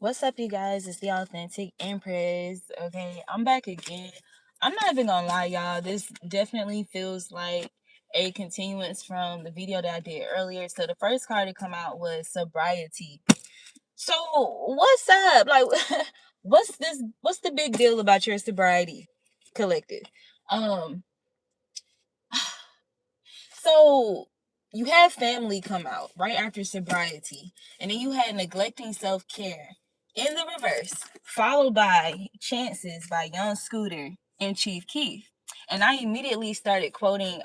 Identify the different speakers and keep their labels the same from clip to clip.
Speaker 1: What's up, you guys? It's the Authentic Empress. Okay, I'm back again. I'm not even gonna lie, y'all. This definitely feels like a continuance from the video that I did earlier. So the first card to come out was sobriety. So what's up? Like, what's this? What's the big deal about your sobriety collective? Um, so you had family come out right after sobriety, and then you had neglecting self-care in the reverse, followed by chances by Young Scooter and Chief Keef. And I immediately started quoting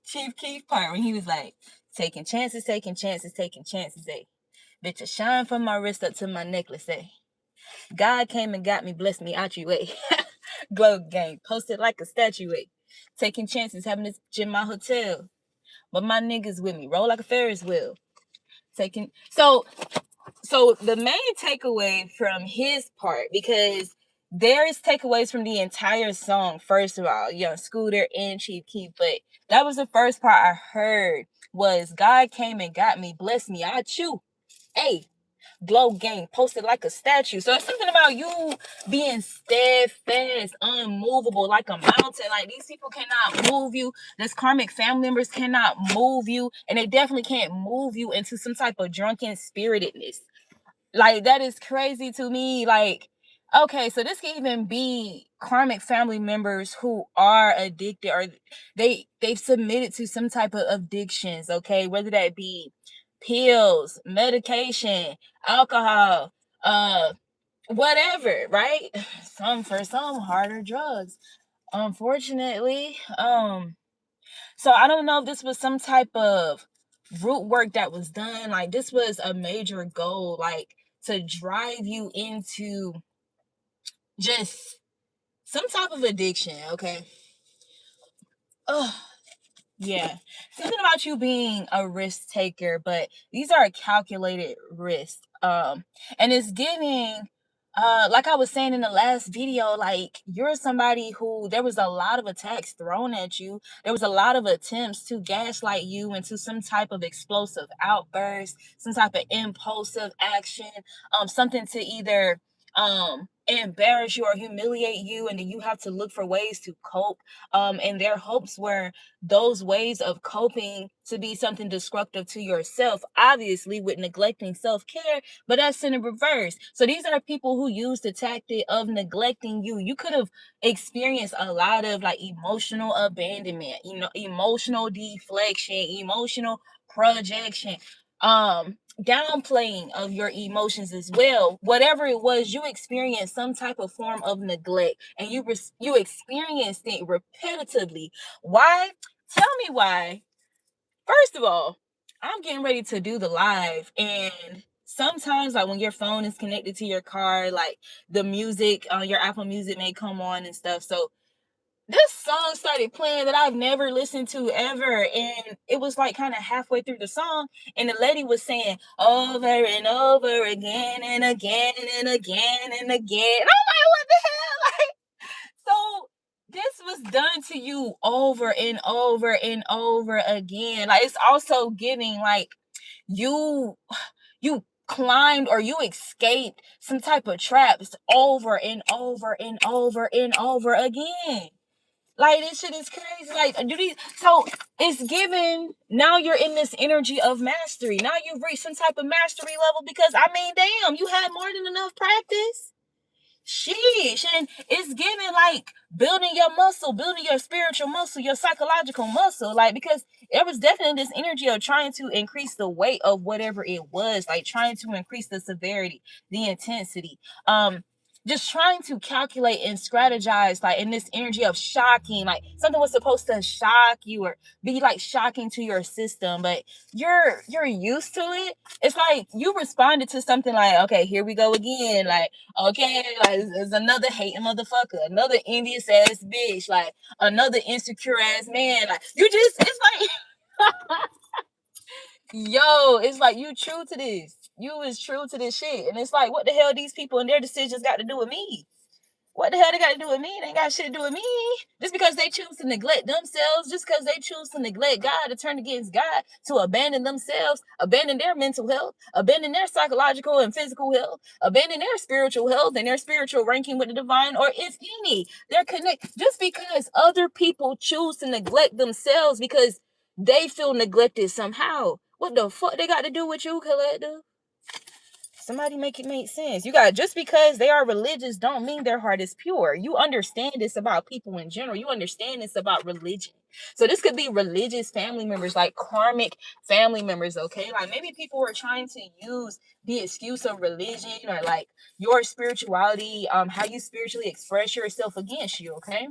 Speaker 1: Chief Keef part when he was like, taking chances, taking chances, taking chances, eh. Bitch, a shine from my wrist up to my necklace, eh. God came and got me, blessed me out you, eh. Glow gang, posted like a statue, eh. Taking chances, having this in my hotel. But my niggas with me, roll like a Ferris wheel. Taking so the main takeaway from his part, because there is takeaways from the entire song, first of all, Young Scooter and Chief Keef, but that was the first part I heard was God came and got me, blessed me, I chew. Hey, glow gang, posted like a statue. So it's something about you being steadfast, unmovable, like a mountain. Like these people cannot move you. This karmic family members cannot move you, and they definitely can't move you into some type of drunken spiritedness. Like that is crazy to me. Like, okay, so this can even be karmic family members who are addicted, or they've submitted to some type of addictions, okay, whether that be pills, medication, alcohol, whatever, right? For some harder drugs, unfortunately. So I don't know if this was some type of root work that was done. Like this was a major goal, like to drive you into just some type of addiction, okay? Oh, yeah. Something about you being a risk taker, but these are a calculated risk. And it's giving like I was saying in the last video, like you're somebody who there was a lot of attacks thrown at you. There was a lot of attempts to gaslight you into some type of explosive outburst, some type of impulsive action, something to either embarrass you or humiliate you, and then you have to look for ways to cope. And their hopes were those ways of coping to be something destructive to yourself, obviously with neglecting self-care, but that's in the reverse. So these are people who use the tactic of neglecting you. You could have experienced a lot of like emotional abandonment, emotional deflection, emotional projection, downplaying of your emotions as well. Whatever it was, you experienced some type of form of neglect, and you experienced it repetitively. Why? Tell me why. First of all, I'm getting ready to do the live, and sometimes like when your phone is connected to your car, like the music on your Apple Music may come on and stuff. So this song started playing that I've never listened to ever, and it was like kind of halfway through the song, and the lady was saying over and over again and again and again and again. And I'm like, what the hell? So this was done to you over and over and over again. Like it's also giving like you you climbed or you escaped some type of traps over and over and over and over again. Like this shit is crazy. Like do these so it's given now you're in this energy of mastery. Now you've reached some type of mastery level because I mean damn, you had more than enough practice. Sheesh, and it's giving like building your muscle, building your spiritual muscle, your psychological muscle, like because there was definitely this energy of trying to increase the weight of whatever it was, like trying to increase the severity, the intensity, just trying to calculate and strategize, like in this energy of shocking, like something was supposed to shock you or be like shocking to your system, but you're used to it. It's like you responded to something like, okay, here we go again, like okay, like there's another hating motherfucker, another envious ass bitch, like another insecure ass man. Like you just, it's like, yo, it's like you true to this. You is true to this shit, and it's like, what the hell these people and their decisions got to do with me? What the hell they got to do with me? They ain't got shit to do with me. Just because they choose to neglect themselves, just because they choose to neglect God, to turn against God, to abandon themselves, abandon their mental health, abandon their psychological and physical health, abandon their spiritual health and their spiritual ranking with the divine, or if any, they're connected. Just because other people choose to neglect themselves because they feel neglected somehow. What the fuck they got to do with you, collective? Somebody make it make sense. You got, just because they are religious don't mean their heart is pure. You understand this about people in general. You understand this about religion. So this could be religious family members, like karmic family members, okay? Like maybe people were trying to use the excuse of religion or like your spirituality, how you spiritually express yourself against you, okay?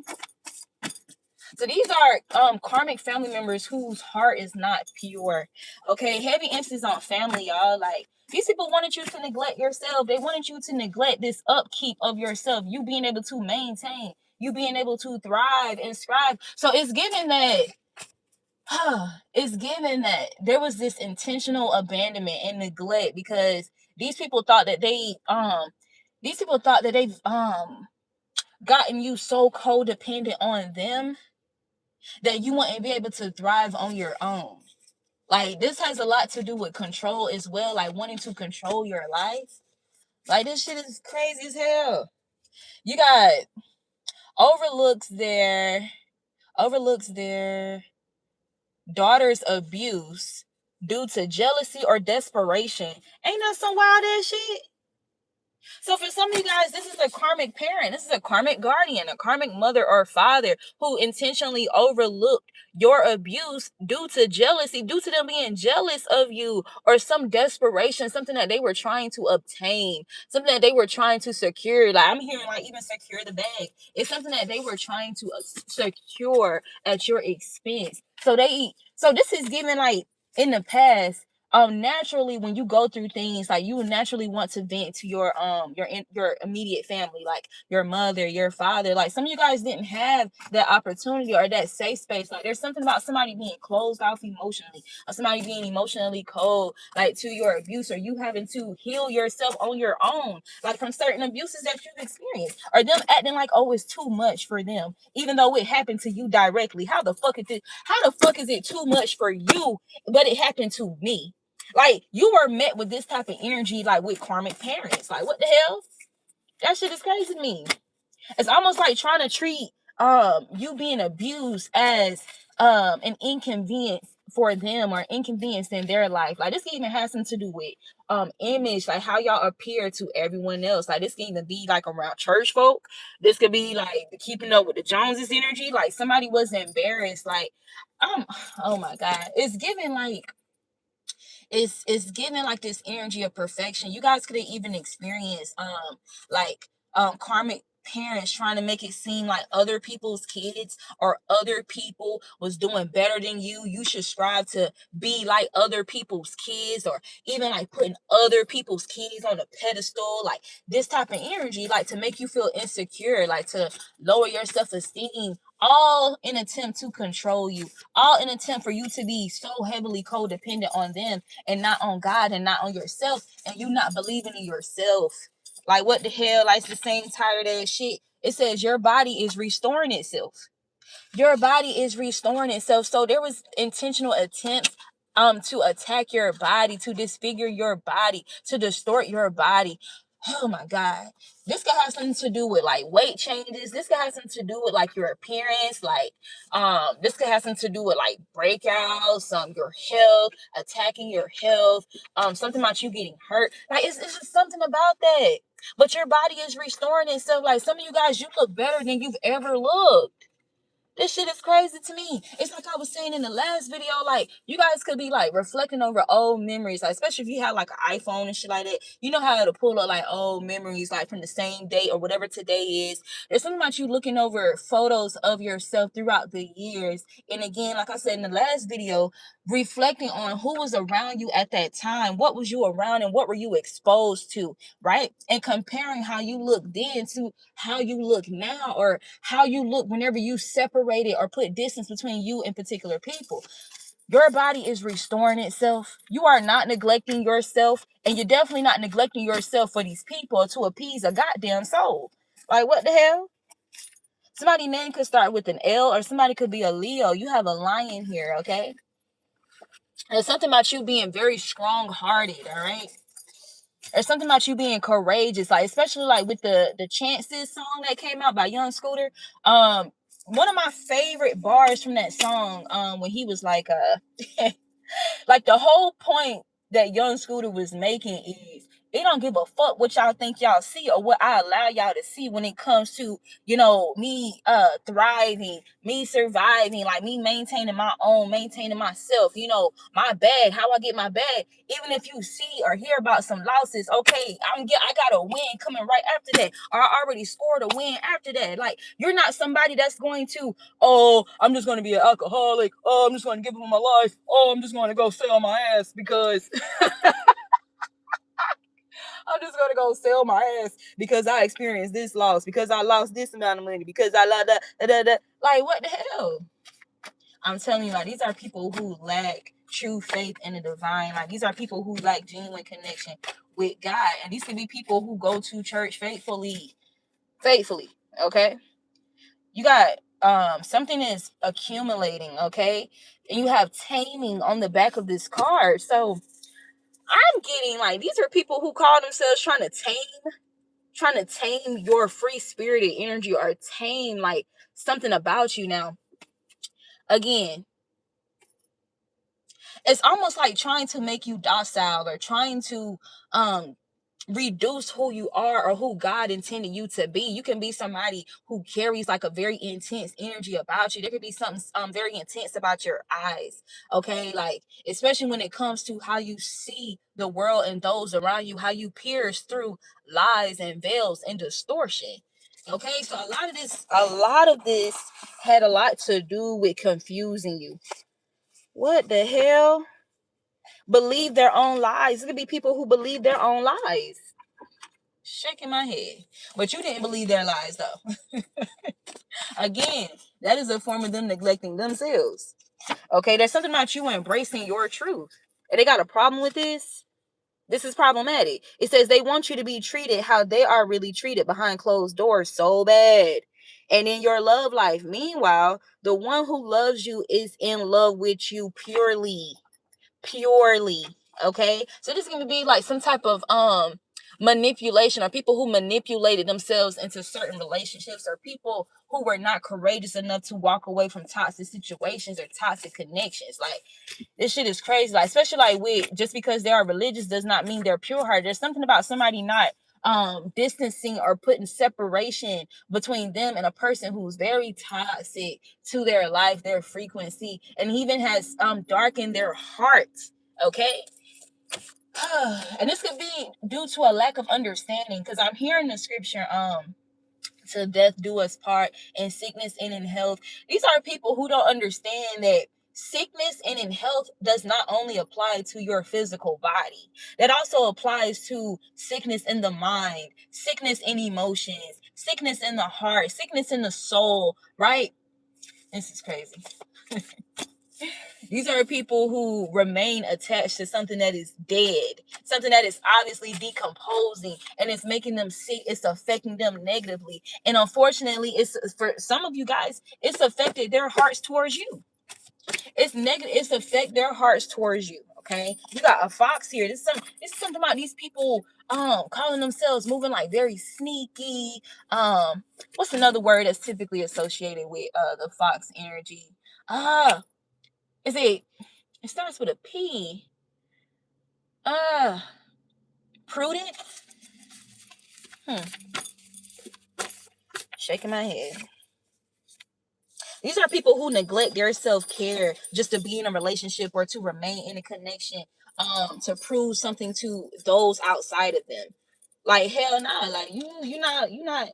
Speaker 1: So these are karmic family members whose heart is not pure. Okay, heavy emphasis on family, y'all. Like these people wanted you to neglect yourself. They wanted you to neglect this upkeep of yourself. You being able to maintain, you being able to thrive and strive. So it's given that it's given that there was this intentional abandonment and neglect because these people thought that they've gotten you so codependent on them that you wouldn't be able to thrive on your own. Like this has a lot to do with control as well, like wanting to control your life. Like this shit is crazy as hell. You got overlooks their overlooks their daughter's abuse due to jealousy or desperation. Ain't that some wild ass shit? So for some of you guys, this is a karmic parent. This is a karmic guardian, a karmic mother or father who intentionally overlooked your abuse due to jealousy, due to them being jealous of you or some desperation, something that they were trying to obtain, something that they were trying to secure. Like I'm hearing like even secure the bag. It's something that they were trying to secure at your expense. So this is given like in the past, naturally when you go through things, like you naturally want to vent to your immediate family, like your mother, your father. Like some of you guys didn't have that opportunity or that safe space. Like there's something about somebody being closed off emotionally, or somebody being emotionally cold, like to your abuse, or you having to heal yourself on your own, like from certain abuses that you've experienced, or them acting like, oh, it's too much for them even though it happened to you directly. How the fuck is it too much for you but it happened to me? Like you were met with this type of energy, like with karmic parents. Like what the hell? That shit is crazy to me. It's almost like trying to treat you being abused as an inconvenience for them or inconvenience in their life. Like this can even have something to do with image, like how y'all appear to everyone else. Like this can even be like around church folk. This could be like keeping up with the Joneses energy. Like somebody was embarrassed. Like oh my god, it's giving like this energy of perfection. You guys could have even experienced like karmic parents trying to make it seem like other people's kids or other people was doing better than you. You should strive to be like other people's kids, or even like putting other people's kids on a pedestal, like this type of energy, like to make you feel insecure, like to lower your self-esteem, all in attempt to control you, all in attempt for you to be so heavily codependent on them and not on God and not on yourself, and you not believing in yourself. Like what the hell? Like it's the same tired ass shit. It says your body is restoring itself. Your body is restoring itself. So there was intentional attempts to attack your body, to disfigure your body, to distort your body. Oh my God. This could have something to do with like weight changes. This could have something to do with like your appearance. Like this could have something to do with like breakouts, your health, attacking your health, something about you getting hurt. Like it's just something about that. But your body is restoring itself. Like some of you guys, you look better than you've ever looked. This shit is crazy to me. It's like I was saying in the last video, like you guys could be like reflecting over old memories, like especially if you have like an iPhone and shit like that. You know how to pull up like old memories, like from the same day or whatever today is. There's something about you looking over photos of yourself throughout the years. And again, like I said in the last video, reflecting on who was around you at that time, what was you around and what were you exposed to, right? And comparing how you look then to how you look now, or how you look whenever you separated or put distance between you and particular people. Your body is restoring itself. You are not neglecting yourself, and you're definitely not neglecting yourself for these people to appease a goddamn soul. Like, what the hell? Somebody's name could start with an L, or somebody could be a Leo. You have a lion here, okay? There's something about you being very strong-hearted, all right? There's something about you being courageous, like especially like with the Chances song that came out by Young Scooter. One of my favorite bars from that song, when he was like the whole point that Young Scooter was making is it don't give a fuck what y'all think y'all see or what I allow y'all to see when it comes to, me thriving, me surviving, like me maintaining my own, maintaining myself, my bag, how I get my bag. Even if you see or hear about some losses, okay, I got a win coming right after that. Or I already scored a win after that. Like, you're not somebody that's going to, oh, I'm just going to be an alcoholic. Oh, I'm just going to give up my life. Oh, I'm just going to go sell my ass because I'm just going to go sell my ass because I experienced this loss, because I lost this amount of money, because I lost that. Like, what the hell? I'm telling you, like, these are people who lack true faith in the divine. Like, these are people who lack genuine connection with God. And these can be people who go to church faithfully, okay? You got something is accumulating, okay? And you have taming on the back of this card. So I'm getting like, these are people who call themselves trying to tame your free spirited energy, or tame like something about you. Now, again, it's almost like trying to make you docile, or trying to reduce who you are or who God intended you to be. You can be somebody who carries like a very intense energy about you. There could be something very intense about your eyes, okay? Like, especially when it comes to how you see the world and those around you, how you pierce through lies and veils and distortion. Okay, so a lot of this had a lot to do with confusing you. What the hell? Believe their own lies. It could be people who believe their own lies. Shaking my head. But you didn't believe their lies, though. Again, that is a form of them neglecting themselves. Okay, there's something about you embracing your truth. And they got a problem with this. This is problematic. It says they want you to be treated how they are really treated behind closed doors so bad. And in your love life, meanwhile, the one who loves you is in love with you purely. Okay, so this is going to be like some type of manipulation, or people who manipulated themselves into certain relationships, or people who were not courageous enough to walk away from toxic situations or toxic connections. Like, this shit is crazy. Like, especially like with, just because they are religious does not mean they're pure hearted. There's something about somebody not distancing or putting separation between them and a person who's very toxic to their life, their frequency, and even has darkened their heart. Okay. And this could be due to a lack of understanding, because I'm hearing the scripture, to death do us part, in sickness and in health. These are people who don't understand that sickness and in health does not only apply to your physical body. That also applies to sickness in the mind, sickness in emotions, sickness in the heart, sickness in the soul, right? This is crazy. These are people who remain attached to something that is dead, something that is obviously decomposing, and it's making them sick. It's affecting them negatively. And unfortunately, it's, for some of you guys, it's affected their hearts towards you. It's negative. It's affect their hearts towards you. Okay. You got a fox here. This is something about these people calling themselves moving like very sneaky. What's another word that's typically associated with the fox energy? Is it starts with a P. Prudent? Shaking my head. These are people who neglect their self-care just to be in a relationship or to remain in a connection, to prove something to those outside of them. Like, hell nah. Like, you're not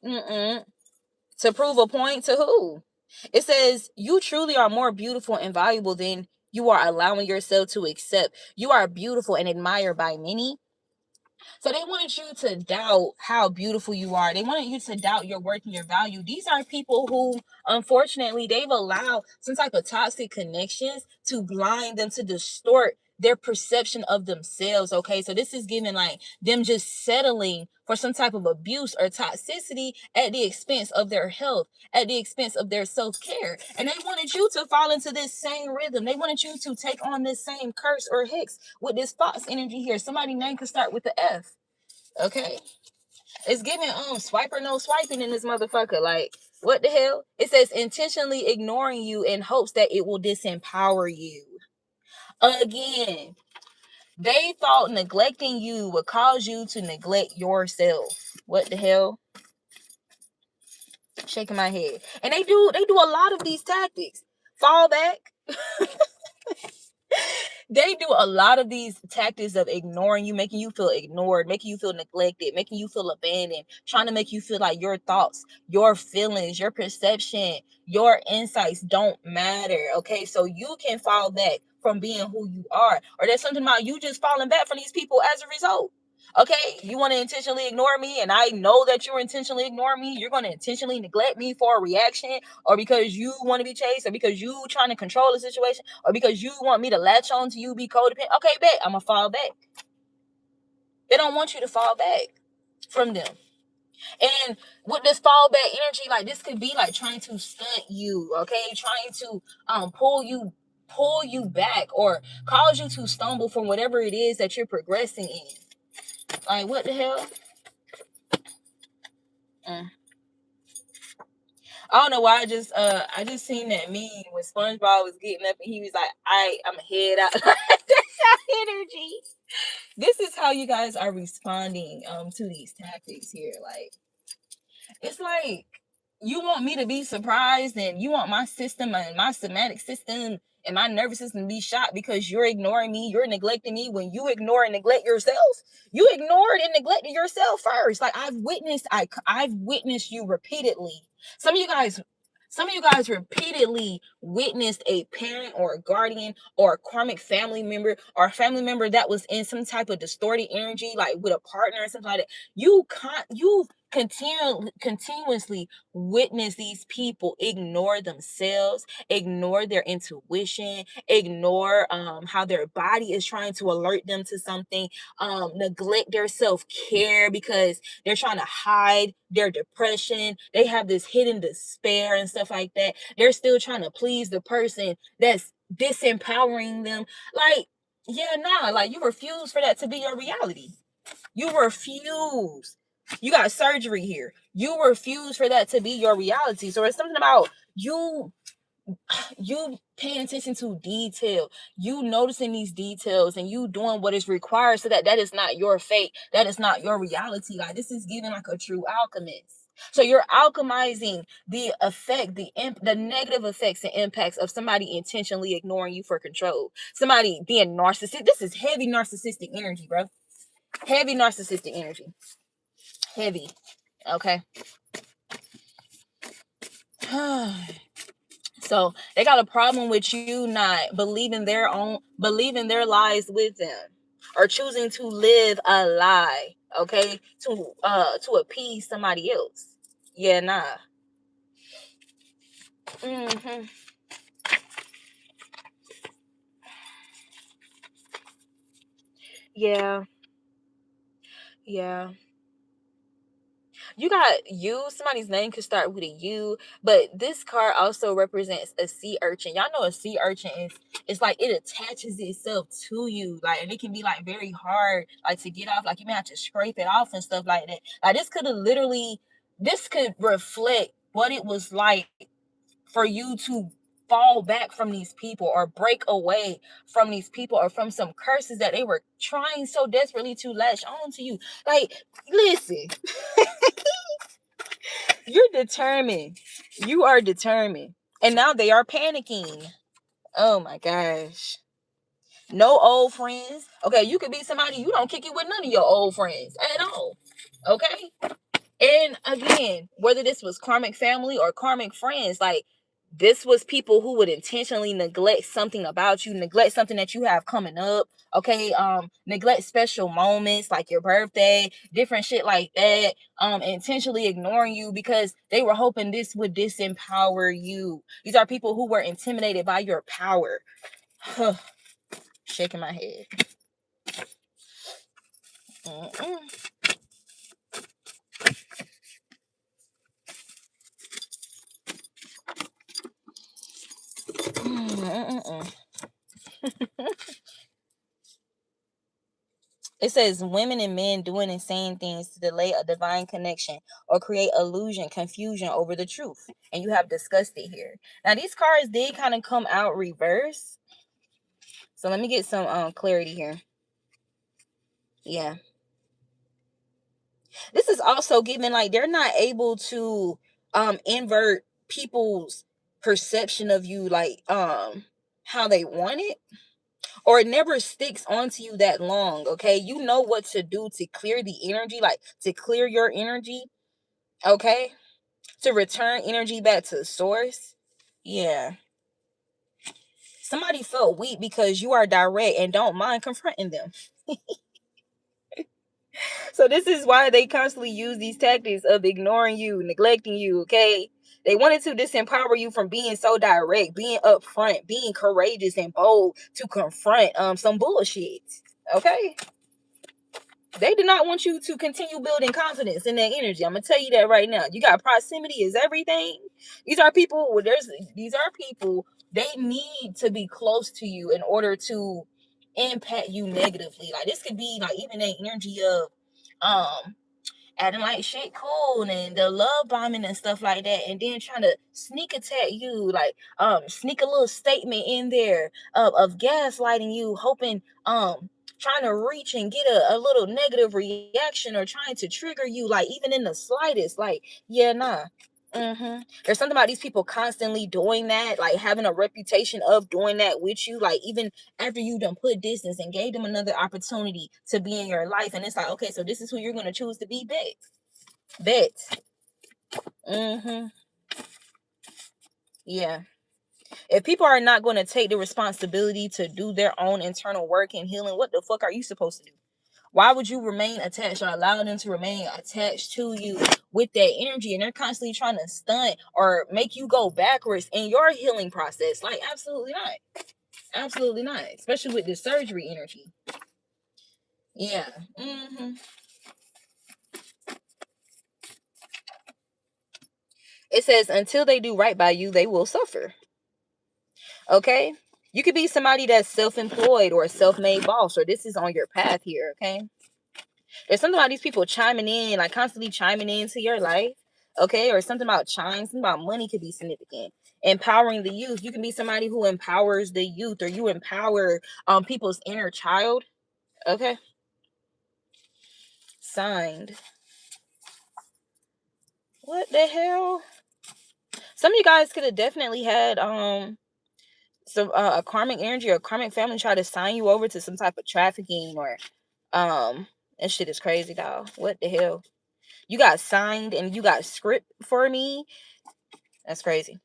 Speaker 1: to prove a point to who? It says you truly are more beautiful and valuable than you are allowing yourself to accept. You are beautiful and admired by many. So they wanted you to doubt how beautiful you are. They wanted you to doubt your worth and your value. These are people who, unfortunately, they've allowed some type of toxic connections to blind them, to distort their perception of themselves. Okay, so this is giving like them just settling for some type of abuse or toxicity at the expense of their health, at the expense of their self-care. And they wanted you to fall into this same rhythm. They wanted you to take on this same curse or hex with this fox energy here. Somebody's name could start with the F. Okay, it's giving swipe or no swiping in this motherfucker. Like, what the hell? It says intentionally ignoring you in hopes that it will disempower you. Again, they thought neglecting you would cause you to neglect yourself. What the hell? Shaking my head. And they do a lot of these tactics. Fall back. They do a lot of these tactics of ignoring you, making you feel ignored, making you feel neglected, making you feel abandoned, trying to make you feel like your thoughts, your feelings, your perception, your insights don't matter. Okay, so you can fall back from being who you are, or there's something about you just falling back from these people as a result. Okay, you want to intentionally ignore me, and I know that you're intentionally ignoring me. You're going to intentionally neglect me for a reaction, or because you want to be chased, or because you trying to control the situation, or because you want me to latch on to you, be codependent. Okay, bet I'm gonna fall back. They don't want you to fall back from them. And with this fallback energy, like this could be like trying to stunt you, okay, trying to pull you back or cause you to stumble from whatever it is that you're progressing in. Like, what the hell? I don't know why I just seen that meme when SpongeBob was getting up and he was like, I'm head out. That's our energy. This is how you guys are responding to these tactics here. Like, it's like you want me to be surprised and you want my system and my somatic system and my nervous system to be shot because you're ignoring me, you're neglecting me. When you ignore and neglect yourself, you ignored and neglected yourself first. Like, I've witnessed you repeatedly. Some of you guys repeatedly witnessed a parent or a guardian or a karmic family member or a family member that was in some type of distorted energy, like with a partner or something like that. You continuously witness these people ignore themselves, ignore their intuition, ignore how their body is trying to alert them to something, neglect their self-care because they're trying to hide their depression. They have this hidden despair and stuff like that. They're still trying to please the person that's disempowering them. Like, yeah, nah, like you refuse for that to be your reality. You refuse. You got surgery here. You refuse for that to be your reality. So it's something about you paying attention to detail, you noticing these details, and you doing what is required so that is not your fate, that is not your reality. Like, this is giving like a true alchemist. So you're alchemizing the effect, the negative effects and impacts of somebody intentionally ignoring you for control, somebody being narcissistic. This is heavy narcissistic energy, bro. Heavy narcissistic energy. Heavy. Okay. So they got a problem with you not believing their lies with them, or choosing to live a lie, okay, to appease somebody else. Yeah, nah. Mm-hmm. Yeah, yeah. You got you. Somebody's name could start with a U, but this card also represents a sea urchin. Y'all know a sea urchin is, it's like it attaches itself to you, like, and it can be like very hard, like to get off. Like, you may have to scrape it off and stuff like that. Like, this could reflect what it was like for you to fall back from these people or break away from these people or from some curses that they were trying so desperately to latch on to you. Like, listen. You're determined. You are determined. And now they are panicking. Oh my gosh. No old friends. Okay, you could be somebody you don't kick it with none of your old friends at all. Okay? And again, whether this was karmic family or karmic friends, like, this was people who would intentionally neglect something about you, neglect something that you have coming up. Okay, neglect special moments like your birthday, different shit like that, intentionally ignoring you because they were hoping this would disempower you. These are people who were intimidated by your power. Shaking my head. Mm-mm. Mm-mm. It says women and men doing insane things to delay a divine connection or create illusion, confusion over the truth. And you have discussed it here. Now these cards did kind of come out reverse. So let me get some clarity here. Yeah. This is also giving like they're not able to invert people's perception of you like how they want it, or it never sticks onto you that long. Okay, you know what to do to clear the energy, like to clear your energy. Okay, to return energy back to the source. Yeah, somebody felt weak because you are direct and don't mind confronting them. So this is why they constantly use these tactics of ignoring you, neglecting you. Okay, they wanted to disempower you from being so direct, being upfront, being courageous and bold to confront some bullshit. Okay, they do not want you to continue building confidence in that energy. I'm gonna tell you that right now. You got proximity is everything. These are people. These are people. They need to be close to you in order to impact you negatively. Like this could be like even that energy of um acting like shit cool and the love bombing and stuff like that, and then trying to sneak attack you, like sneak a little statement in there of gaslighting you, hoping trying to reach and get a little negative reaction, or trying to trigger you, like even in the slightest. Like, yeah, nah. There's something about these people constantly doing that, like having a reputation of doing that with you, like even after you done put distance and gave them another opportunity to be in your life. And it's like, okay, so this is who you're going to choose to be. Bet. Mm-hmm. Yeah. If people are not going to take the responsibility to do their own internal work and healing, what the fuck are you supposed to do? Why would you remain attached or allow them to remain attached to you with that energy? And they're constantly trying to stunt or make you go backwards in your healing process. Like, absolutely not. Absolutely not. Especially with the surgery energy. Yeah. It says, until they do right by you, they will suffer. Okay? You could be somebody that's self-employed or a self-made boss, or this is on your path here, okay? There's something about these people chiming in, like constantly chiming into your life, okay? Or something about something about money could be significant. Empowering the youth. You can be somebody who empowers the youth, or you empower people's inner child, okay? Signed. What the hell? Some of you guys could have definitely had some a karmic energy or a karmic family try to sign you over to some type of trafficking, or that shit is crazy, dog. What the hell? You got signed and you got script for me? That's crazy.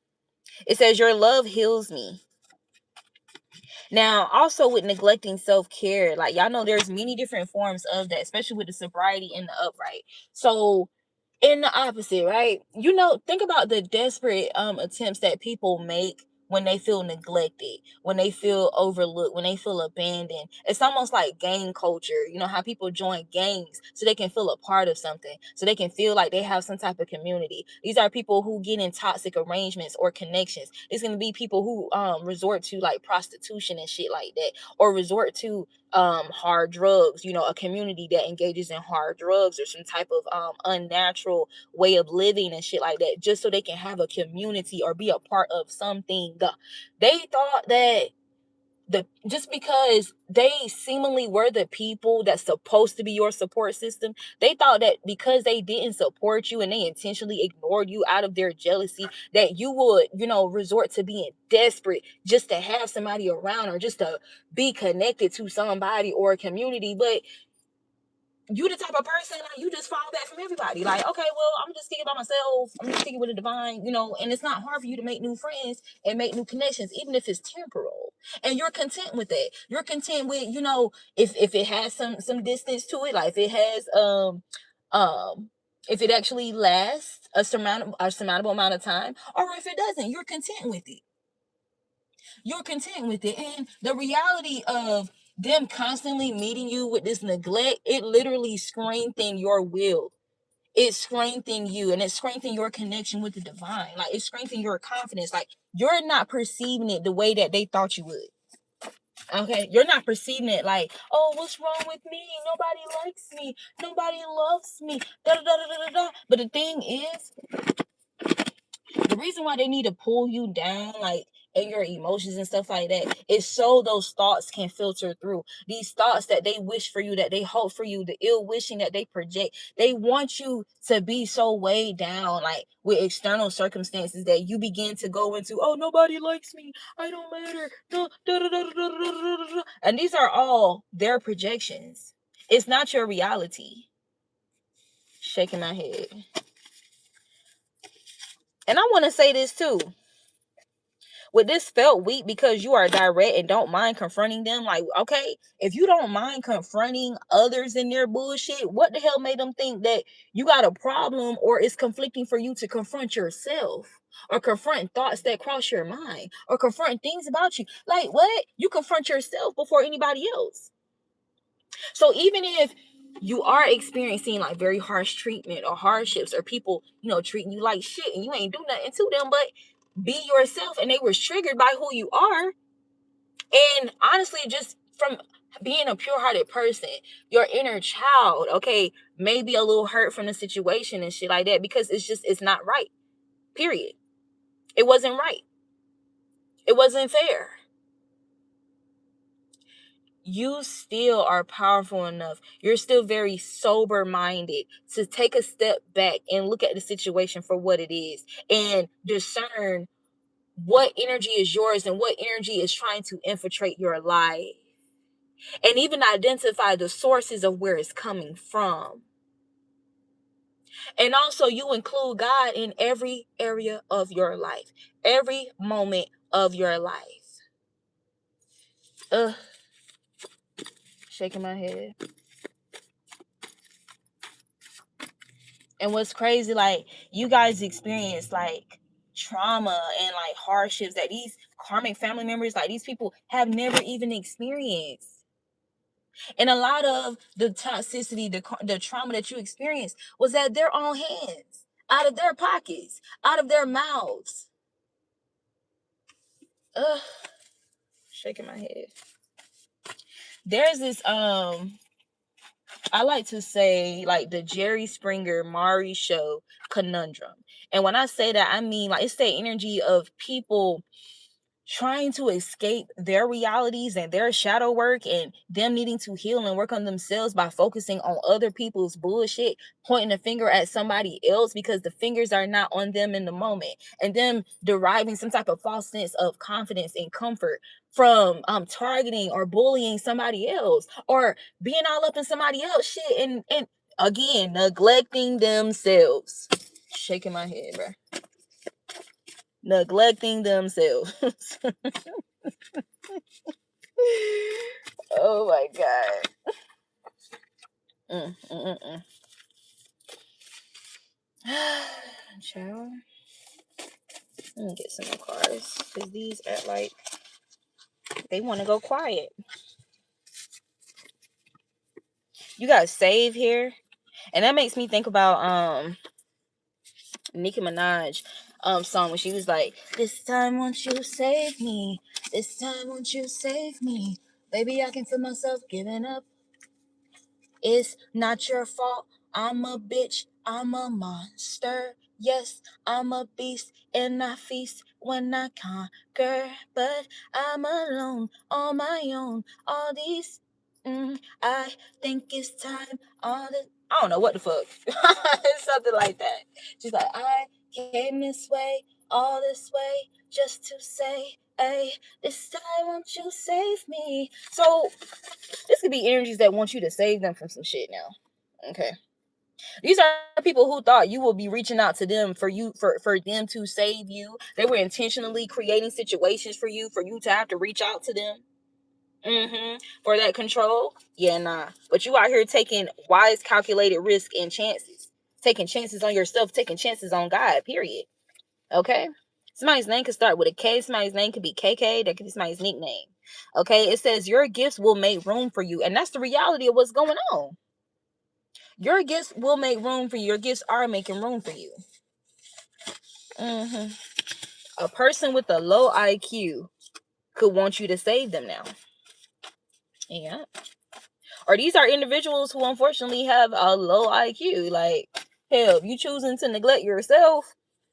Speaker 1: It says your love heals me. Now, also with neglecting self-care, like y'all know there's many different forms of that, especially with the sobriety and the upright. So in the opposite, right? You know, think about the desperate attempts that people make when they feel neglected, when they feel overlooked, when they feel abandoned. It's almost like gang culture. You know how people join gangs so they can feel a part of something, so they can feel like they have some type of community. These are people who get in toxic arrangements or connections. It's going to be people who resort to like prostitution and shit like that, or resort to hard drugs, you know, a community that engages in hard drugs or some type of unnatural way of living and shit like that, just so they can have a community or be a part of something. They thought that just because they seemingly were the people that's supposed to be your support system, they thought that because they didn't support you and they intentionally ignored you out of their jealousy, that you would, you know, resort to being desperate just to have somebody around, or just to be connected to somebody or a community. But you the type of person, like, you just fall back from everybody. Like, okay, well, I'm just thinking about myself. I'm just thinking with the divine, you know, and it's not hard for you to make new friends and make new connections, even if it's temporal. And you're content with it. You're content with, you know, if it has some distance to it, like if it has if it actually lasts a surmountable amount of time, or if it doesn't, you're content with it. You're content with it. And the reality of them constantly meeting you with this neglect, it literally strengthens your will. It strengthens you, and it strengthens your connection with the divine. Like, it strengthens your confidence. Like, you're not perceiving it the way that they thought you would. Okay, you're not perceiving it like, oh, what's wrong with me? Nobody likes me. Nobody loves me. Da da da da da da. But the thing is, the reason why they need to pull you down, like, in your emotions and stuff like that, is so those thoughts can filter through. These thoughts that they wish for you, that they hope for you, the ill wishing that they project, they want you to be so weighed down, like, with external circumstances, that you begin to go into, oh, nobody likes me, I don't matter, and these are all their projections. It's not your reality. Shaking my head. And I want to say this too. With this felt weak because you are direct and don't mind confronting them, like, okay, if you don't mind confronting others in their bullshit, what the hell made them think that you got a problem, or it's conflicting for you to confront yourself, or confront thoughts that cross your mind, or confront things about you? Like, what? You confront yourself before anybody else. So even if you are experiencing like very harsh treatment or hardships, or people, treating you like shit and you ain't do nothing to them, but be yourself, and they were triggered by who you are. And honestly, just from being a pure-hearted person, your inner child, okay, may be a little hurt from the situation and shit like that, because it's not right. Period. It wasn't right. It wasn't fair. You still are powerful enough. You're still very sober minded to take a step back and look at the situation for what it is, and discern what energy is yours and what energy is trying to infiltrate your life, and even identify the sources of where it's coming from. And also, you include God in every area of your life, every moment of your life. Ugh, shaking my head. And what's crazy, like, you guys experience like trauma and like hardships that these karmic family members, like these people, have never even experienced. And a lot of the toxicity, the trauma that you experienced was at their own hands, out of their pockets, out of their mouths. Ugh, shaking my head. There's this I like to say, like, the Jerry Springer Maury show conundrum. And when I say that, I mean, like, it's the energy of people trying to escape their realities and their shadow work, and them needing to heal and work on themselves by focusing on other people's bullshit, pointing a finger at somebody else because the fingers are not on them in the moment, and them deriving some type of false sense of confidence and comfort from targeting or bullying somebody else, or being all up in somebody else shit, and again, neglecting themselves. Shaking my head, bro. Neglecting themselves. Oh my god. Mm, mm, mm, mm. Child. Let me get some more cards, because these act like they want to go quiet. You got save here, and that makes me think about Nicki Minaj song when she was like, "This time won't you save me? This time won't you save me? Baby, I can feel myself giving up. It's not your fault. I'm a bitch. I'm a monster. Yes, I'm a beast, and I feast when I conquer. But I'm alone on my own. All these, I think it's time. I don't know what the fuck. It's something like that. She's like, I came this way, all this way, just to say, hey, this time won't you save me? So this could be energies that want you to save them from some shit now. Okay. These are people who thought you will be reaching out to them for them to save you. They were intentionally creating situations for you to have to reach out to them. For that control. Yeah, nah. But you out here taking wise, calculated risk and chances. Taking chances on yourself, taking chances on God, period. Okay? Somebody's name could start with a K. Somebody's name could be KK. That could be somebody's nickname. Okay, it says your gifts will make room for you. And that's the reality of what's going on. Your gifts will make room for you. Your gifts are making room for you. A person with a low IQ could want you to save them now. Yeah. Or these are individuals who unfortunately have a low IQ. Like, hell, if you choosing to neglect yourself,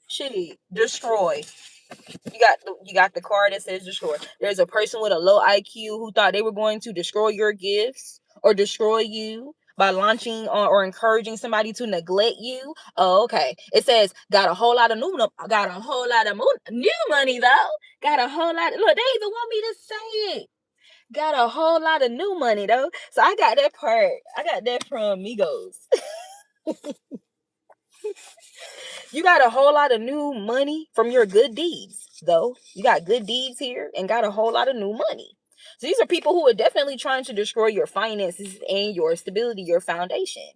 Speaker 1: shit, destroy. You got the card that says destroy. There's a person with a low IQ who thought they were going to destroy your gifts or destroy you by launching or encouraging somebody to neglect you. Oh, okay. It says got a whole lot of new money though. Got a whole lot. Look, they even want me to say it. Got a whole lot of new money though. So I got that part. I got that from Migos. You got a whole lot of new money from your good deeds, though. You got good deeds here and got a whole lot of new money. So these are people who are definitely trying to destroy your finances and your stability, your foundation.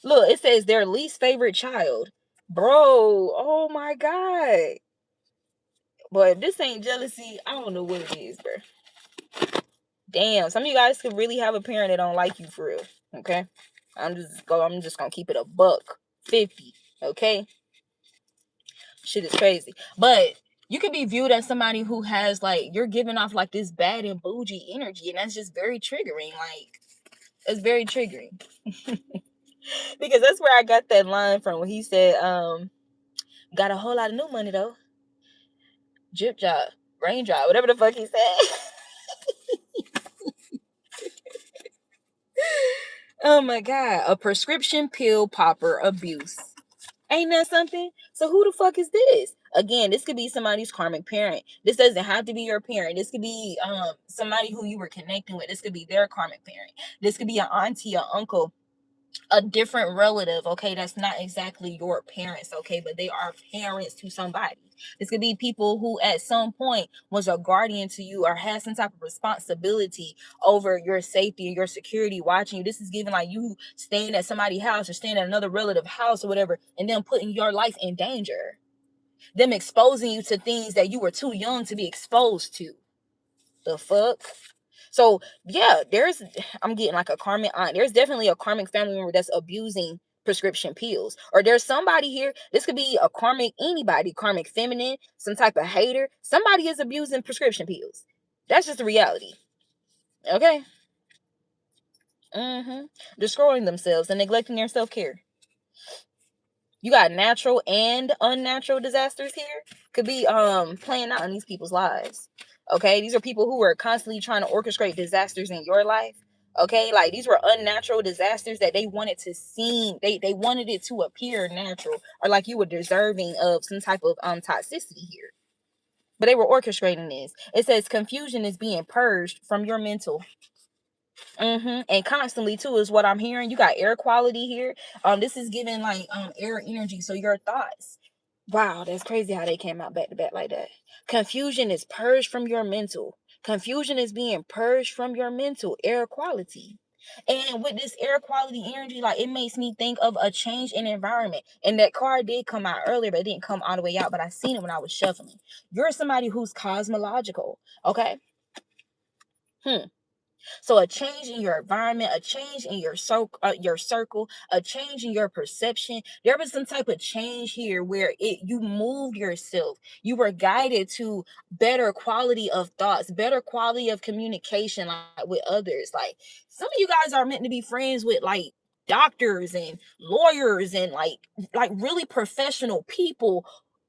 Speaker 1: Look, it says their least favorite child. Bro, oh my God. But if this ain't jealousy, I don't know what it is, bro. Damn, some of you guys could really have a parent that don't like you for real. Okay? I'm just gonna keep it a buck 50. Okay? Shit is crazy. But you could be viewed as somebody who has like, you're giving off like this bad and bougie energy, and that's just very triggering. Like, it's very triggering. Because that's where I got that line from when he said, got a whole lot of new money though. Drip job, raindrop, whatever the fuck he said. Oh my God. A prescription pill popper abuse. Ain't that something? So who the fuck is this? Again, this could be somebody's karmic parent. This doesn't have to be your parent. This could be somebody who you were connecting with. This could be their karmic parent. This could be an auntie, an uncle, a different relative, okay, that's not exactly your parents, okay, but they are parents to somebody. This could be people who at some point was a guardian to you or has some type of responsibility over your safety or your security, watching you. This is given like you staying at somebody's house or staying at another relative house or whatever, and then putting your life in danger, them exposing you to things that you were too young to be exposed to. The fuck. So yeah, I'm getting like a karmic aunt. There's definitely a karmic family member that's abusing prescription pills. Or there's somebody here, this could be a karmic, anybody, karmic feminine, some type of hater. Somebody is abusing prescription pills. That's just the reality. Okay? Destroying themselves and neglecting their self-care. You got natural and unnatural disasters here. Could be playing out in these people's lives. Okay, these are people who are constantly trying to orchestrate disasters in your life. Okay, like these were unnatural disasters that they wanted to seem, they wanted it to appear natural or like you were deserving of some type of toxicity here. But they were orchestrating this. It says confusion is being purged from your mental. And constantly too is what I'm hearing. You got air quality here. This is giving like air energy. So your thoughts. Wow, that's crazy how they came out back to back like that. Confusion is purged from your mental. Confusion is being purged from your mental air quality. And with this air quality energy, like it makes me think of a change in environment. And that card did come out earlier, but it didn't come all the way out. But I seen it when I was shuffling. You're somebody who's cosmological. Okay. So a change in your environment, a change in your circle, a change in your perception. There was some type of change here where you moved yourself. You were guided to better quality of thoughts, better quality of communication like, with others. Like some of you guys are meant to be friends with like doctors and lawyers and like really professional people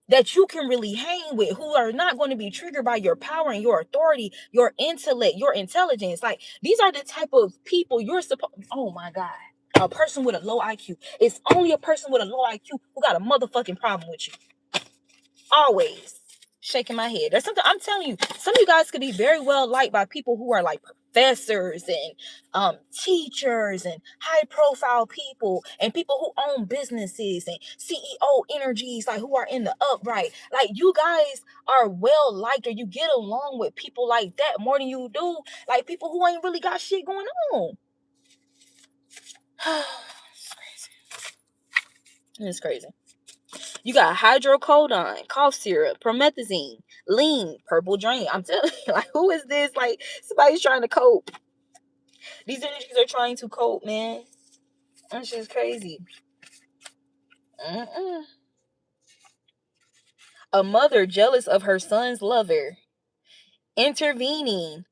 Speaker 1: that you can really hang with, who are not going to be triggered by your power and your authority, your intellect, your intelligence. Like these are the type of people you're supposed. Oh my God. A person with a low IQ. It's only a person with a low IQ who got a motherfucking problem with you. Always. Shaking my head. There's something I'm telling you. Some of you guys could be very well liked by people who are like professors and teachers and high profile people and people who own businesses and CEO energies, like who are in the upright. Like you guys are well liked, or you get along with people like that more than you do like people who ain't really got shit going on. It's crazy. It's crazy. You got hydrocodone, cough syrup, promethazine, lean, purple drain. I'm telling you, like, who is this? Like, somebody's trying to cope. These energies are trying to cope, man. That's just crazy. Mm-mm. A mother jealous of her son's lover, intervening,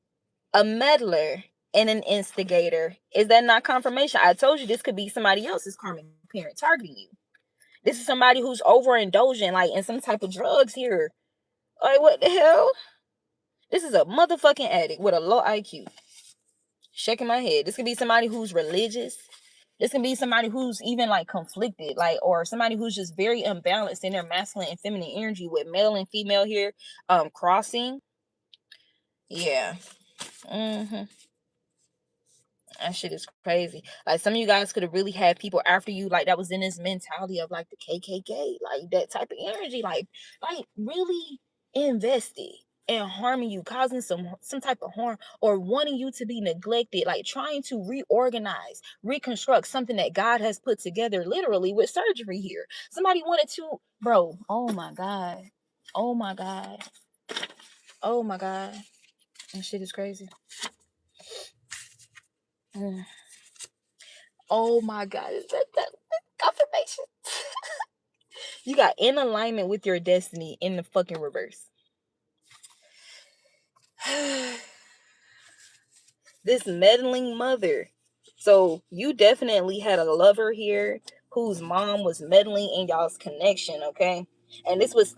Speaker 1: a meddler, and an instigator. Is that not confirmation? I told you this could be somebody else's karmic parent targeting you. This is somebody who's overindulging, like, in some type of drugs here. Like, what the hell? This is a motherfucking addict with a low IQ. Shaking my head. This could be somebody who's religious. This can be somebody who's even like conflicted, like, or somebody who's just very imbalanced in their masculine and feminine energy with male and female here, crossing. Yeah. Mm-hmm. That shit is crazy. Like, some of you guys could have really had people after you, like, that was in this mentality of like the KKK, like that type of energy, like really invested in harming you, causing some type of harm, or wanting you to be neglected, like trying to reorganize, reconstruct something that God has put together, literally with surgery here. Somebody wanted to, bro. Oh my God. Oh my God. Oh my God. That shit is crazy. Mm. Oh my God. Is that confirmation? You got in alignment with your destiny in the fucking reverse. This meddling mother. So you definitely had a lover here whose mom was meddling in y'all's connection, okay? And this was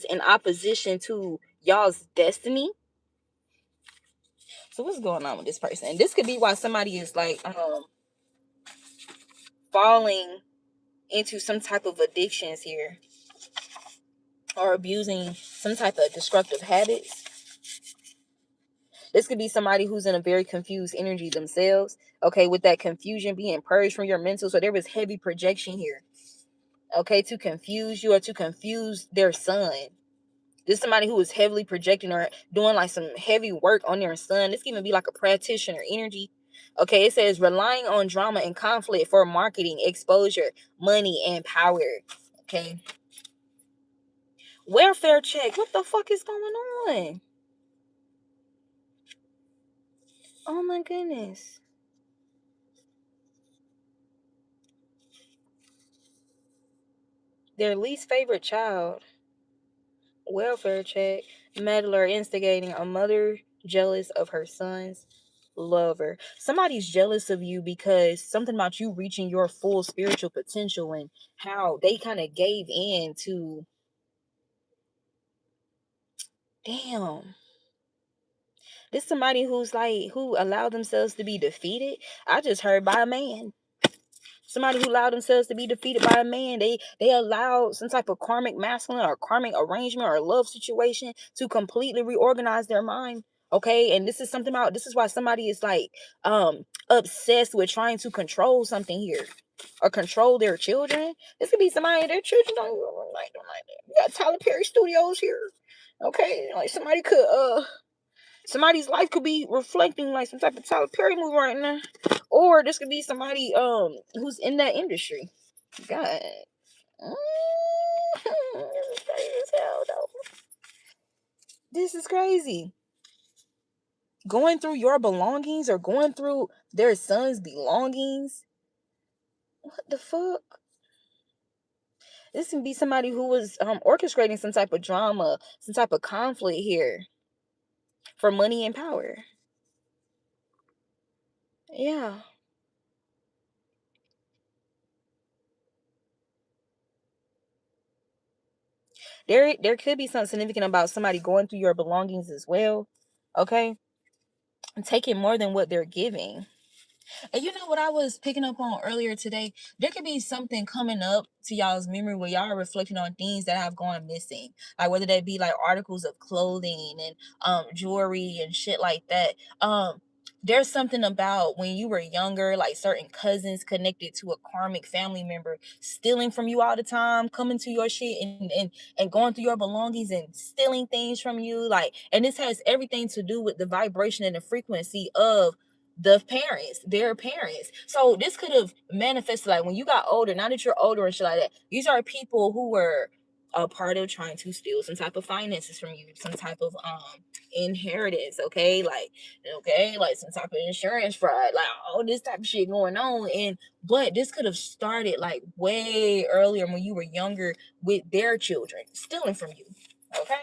Speaker 1: in opposition to y'all's destiny. So what's going on with this person? And this could be why somebody is like falling into some type of addictions here, or abusing some type of destructive habits. This could be somebody who's in a very confused energy themselves. Okay, with that confusion being purged from your mental. So there was heavy projection here. Okay, to confuse you or to confuse their son. This is somebody who is heavily projecting or doing like some heavy work on their son. This can even be like a practitioner energy. Okay, it says relying on drama and conflict for marketing, exposure, money, and power. Okay. Welfare check. What the fuck is going on? Oh my goodness. Their least favorite child. Welfare check. Meddler instigating a mother jealous of her son's lover. Somebody's jealous of you because something about you reaching your full spiritual potential and how they kind of gave in to. Damn. This somebody who's like, who allowed themselves to be defeated. I just heard by a man. Somebody who allowed themselves to be defeated by a man. They allowed some type of karmic masculine or karmic arrangement or love situation to completely reorganize their mind. Okay, and this is something about, this is why somebody is like obsessed with trying to control something here, or control their children. This could be somebody, their children don't like that. We got Tyler Perry Studios here. Okay, like somebody's life could be reflecting like some type of Tyler Perry movie right now. Or this could be somebody who's in that industry. God. This is crazy as hell though. This is crazy. Going through your belongings or going through their son's belongings. What the fuck? This can be somebody who was orchestrating some type of drama, some type of conflict here for money and power. Yeah. There could be something significant about somebody going through your belongings as well. Okay? And taking more than what they're giving. And you know what I was picking up on earlier today? There could be something coming up to y'all's memory where y'all are reflecting on things that have gone missing. Like whether that be like articles of clothing and jewelry and shit like that. There's something about when you were younger, like certain cousins connected to a karmic family member stealing from you all the time, coming to your shit and going through your belongings and stealing things from you. Like, and this has everything to do with the vibration and the frequency of their parents. So this could have manifested like when you got older, now that you're older and shit like that. These are people who were a part of trying to steal some type of finances from you, some type of inheritance, like some type of insurance fraud, like all this type of shit going on. And but this could have started like way earlier when you were younger with their children stealing from you. Okay.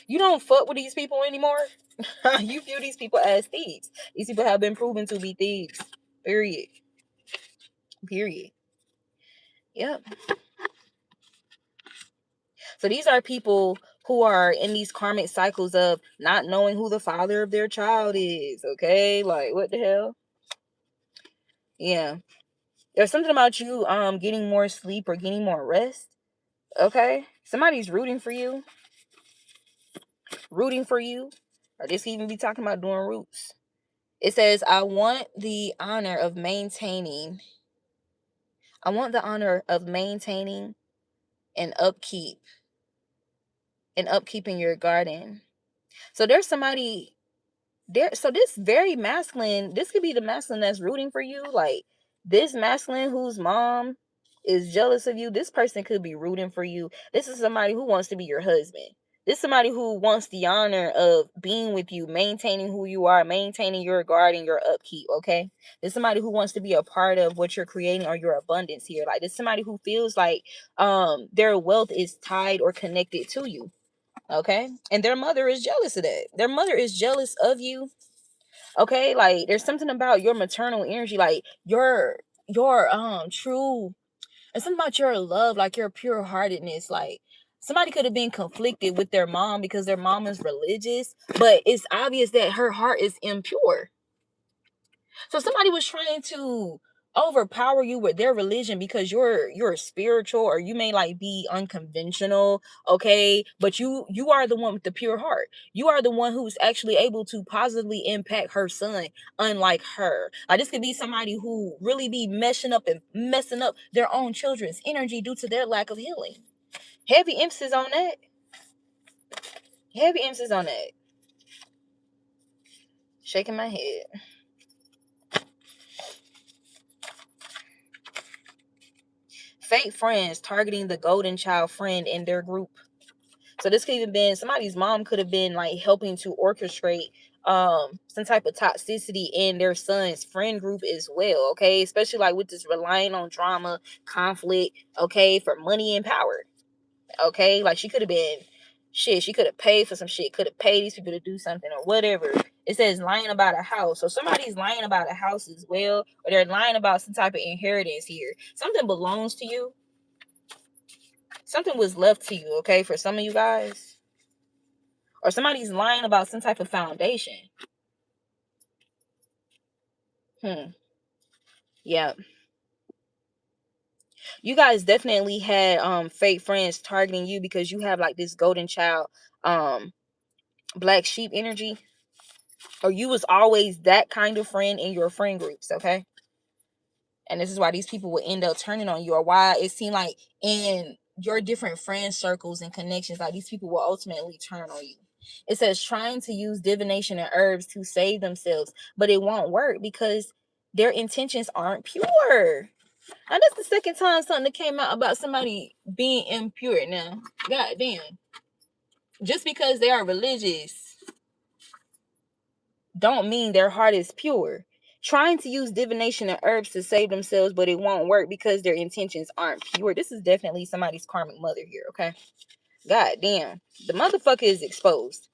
Speaker 1: You don't fuck with these people anymore. You view these people as thieves. These people have been proven to be thieves. Period. Period. Yep. So these are people who are in these karmic cycles of not knowing who the father of their child is. Okay, like what the hell? Yeah. There's something about you getting more sleep or getting more rest. Okay. Somebody's rooting for you. Rooting for you. Or this could even be talking about doing roots. It says, I want the honor of maintaining and upkeeping your garden. So there's somebody there. So this very masculine, this could be the masculine that's rooting for you. Like this masculine whose mom is jealous of you. This person could be rooting for you. This is somebody who wants to be your husband. This is somebody who wants the honor of being with you, maintaining who you are, maintaining your garden, your upkeep. Okay. There's somebody who wants to be a part of what you're creating or your abundance here. Like there's somebody who feels like their wealth is tied or connected to you. Okay. And their mother is jealous of that. Their mother is jealous of you. Okay. Like there's something about your maternal energy, like your true, and something about your love, like your pure heartedness. Like somebody could have been conflicted with their mom because their mom is religious, but it's obvious that her heart is impure. So somebody was trying to overpower you with their religion because you're spiritual, or you may like be unconventional, okay? But you are the one with the pure heart. You are the one who's actually able to positively impact her son, unlike her. Like this could be somebody who really be messing up their own children's energy due to their lack of healing. Heavy emphasis on that. Heavy emphasis on that. Shaking my head. Fake friends targeting the golden child friend in their group. So this could even been somebody's mom could have been like helping to orchestrate some type of toxicity in their son's friend group as well. Okay, especially like with this relying on drama, conflict, okay, for money and power. Okay, like she could have been shit, she could have paid for some shit, could have paid these people to do something or whatever. It says lying about a house. So somebody's lying about a house as well, or they're lying about some type of inheritance here. Something belongs to you. Something was left to you, okay, for some of you guys. Or somebody's lying about some type of foundation. Yeah. You guys definitely had fake friends targeting you because you have like this golden child um black sheep energy. Or you was always that kind of friend in your friend groups, okay? And this is why these people will end up turning on you, or why it seemed like in your different friend circles and connections, like these people will ultimately turn on you. It says trying to use divination and herbs to save themselves, but it won't work because their intentions aren't pure. Now that's the second time something came out about somebody being impure. Now, god damn, just because they are religious don't mean their heart is pure. Trying to use divination and herbs to save themselves, but it won't work because their intentions aren't pure. This is definitely somebody's karmic mother here, okay? God damn. The motherfucker is exposed.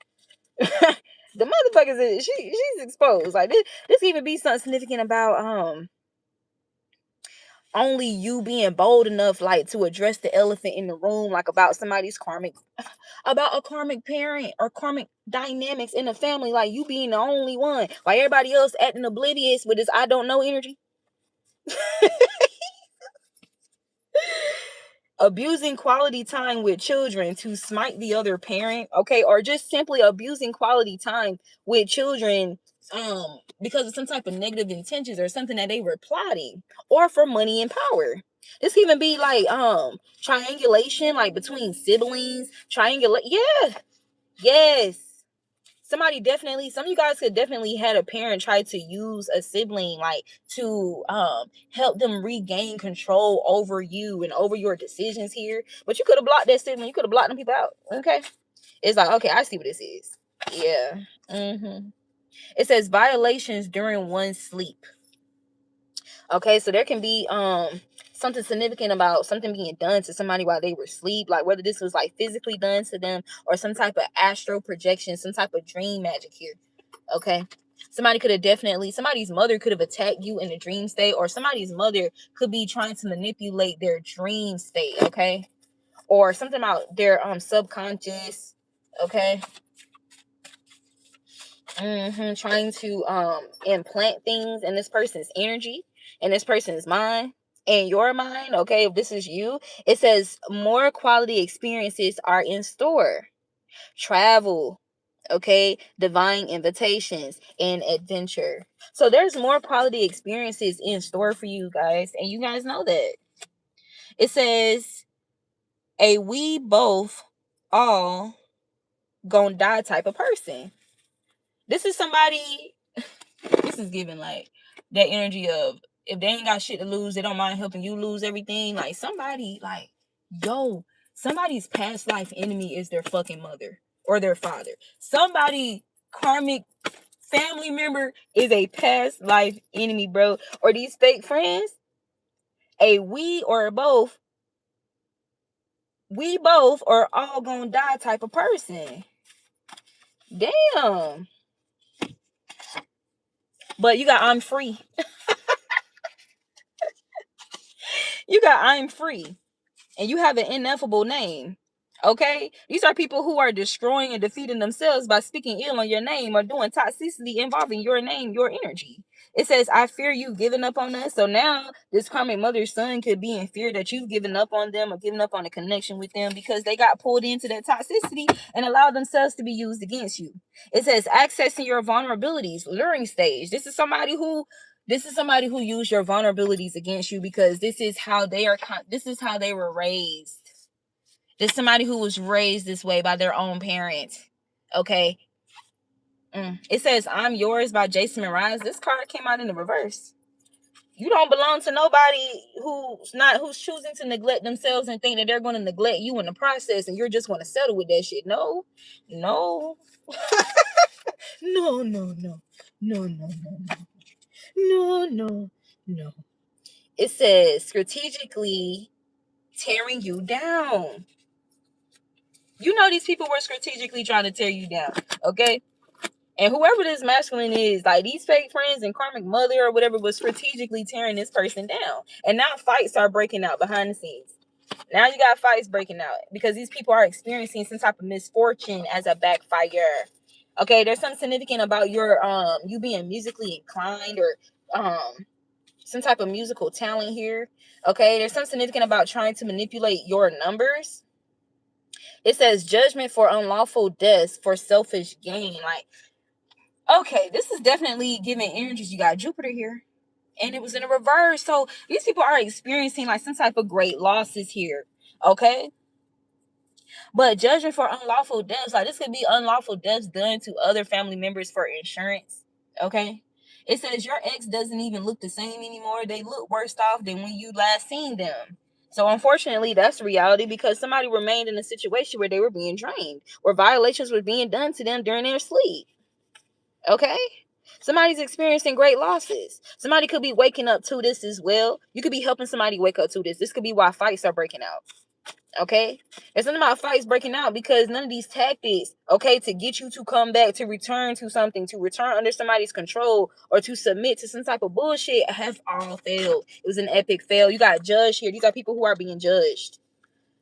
Speaker 1: The motherfucker is she's exposed. Like this can even be something significant about only you being bold enough like to address the elephant in the room, like about somebody's karmic, about a karmic parent or karmic dynamics in the family, like you being the only one, like everybody else acting oblivious with this I don't know energy. Abusing quality time with children to smite the other parent, okay, or just simply abusing quality time with children because of some type of negative intentions or something that they were plotting, or for money and power. This can even be like triangulation, like between siblings, triangulate. Yeah, yes. some of you guys could definitely had a parent try to use a sibling like to help them regain control over you and over your decisions here. But you could have blocked that sibling. You could have blocked them people out. Okay. It's like, okay, I see what this is. Yeah. It says violations during one's sleep. Okay, so there can be something significant about something being done to somebody while they were asleep, like whether this was like physically done to them or some type of astral projection, some type of dream magic here. Okay, somebody's mother could have attacked you in a dream state, or somebody's mother could be trying to manipulate their dream state. Okay, or something about their subconscious. Okay. Trying to implant things in this person's energy, in this person's mind, in your mind. Okay, if this is you, it says more quality experiences are in store. Travel, okay, divine invitations, and adventure. So there's more quality experiences in store for you guys, and you guys know that. It says a we both all gonna die type of person. This is somebody. This is giving like that energy of if they ain't got shit to lose, they don't mind helping you lose everything. Like somebody, like, yo, somebody's past life enemy is their fucking mother or their father. Somebody karmic family member is a past life enemy, bro. Or these fake friends, a we both are all gonna die type of person. Damn. But you got I'm free. You got I'm free. And you have an ineffable name. Okay? These are people who are destroying and defeating themselves by speaking ill on your name or doing toxicity involving your name, your energy. It says, I fear you've given up on us. So now this karmic mother's son could be in fear that you've given up on them or given up on a connection with them because they got pulled into that toxicity and allowed themselves to be used against you. It says, accessing your vulnerabilities, luring stage. This is somebody who used your vulnerabilities against you because this is how they were raised. This is somebody who was raised this way by their own parents. Okay. It says I'm Yours by Jason Mraz. This card came out in the reverse. You don't belong to nobody who's choosing to neglect themselves and think that they're going to neglect you in the process and you're just going to settle with that shit. No. No. No, no, no. No, no, no, no. No, no, no. It says strategically tearing you down. You know these people were strategically trying to tear you down, okay? And whoever this masculine is, like these fake friends and karmic mother or whatever, was strategically tearing this person down. And now fights are breaking out behind the scenes. Now you got fights breaking out because these people are experiencing some type of misfortune as a backfire. Okay, there's something significant about your you being musically inclined or some type of musical talent here. Okay, there's something significant about trying to manipulate your numbers. It says judgment for unlawful deaths for selfish gain. Like, okay, this is definitely giving energies. You got Jupiter here, and it was in a reverse. So these people are experiencing like some type of great losses here. Okay, but judgment for unlawful deaths, like this could be unlawful deaths done to other family members for insurance. Okay. It says your ex doesn't even look the same anymore. They look worse off than when you last seen them. So unfortunately, that's reality because somebody remained in a situation where they were being drained, where violations were being done to them during their sleep. Okay? Somebody's experiencing great losses. Somebody could be waking up to this as well. You could be helping somebody wake up to this. This could be why fights are breaking out. Okay, there's something about fights breaking out because none of these tactics, okay, to get you to come back, to return to something, to return under somebody's control, or to submit to some type of bullshit have all failed. It was an epic fail. You got judged here. These are people who are being judged.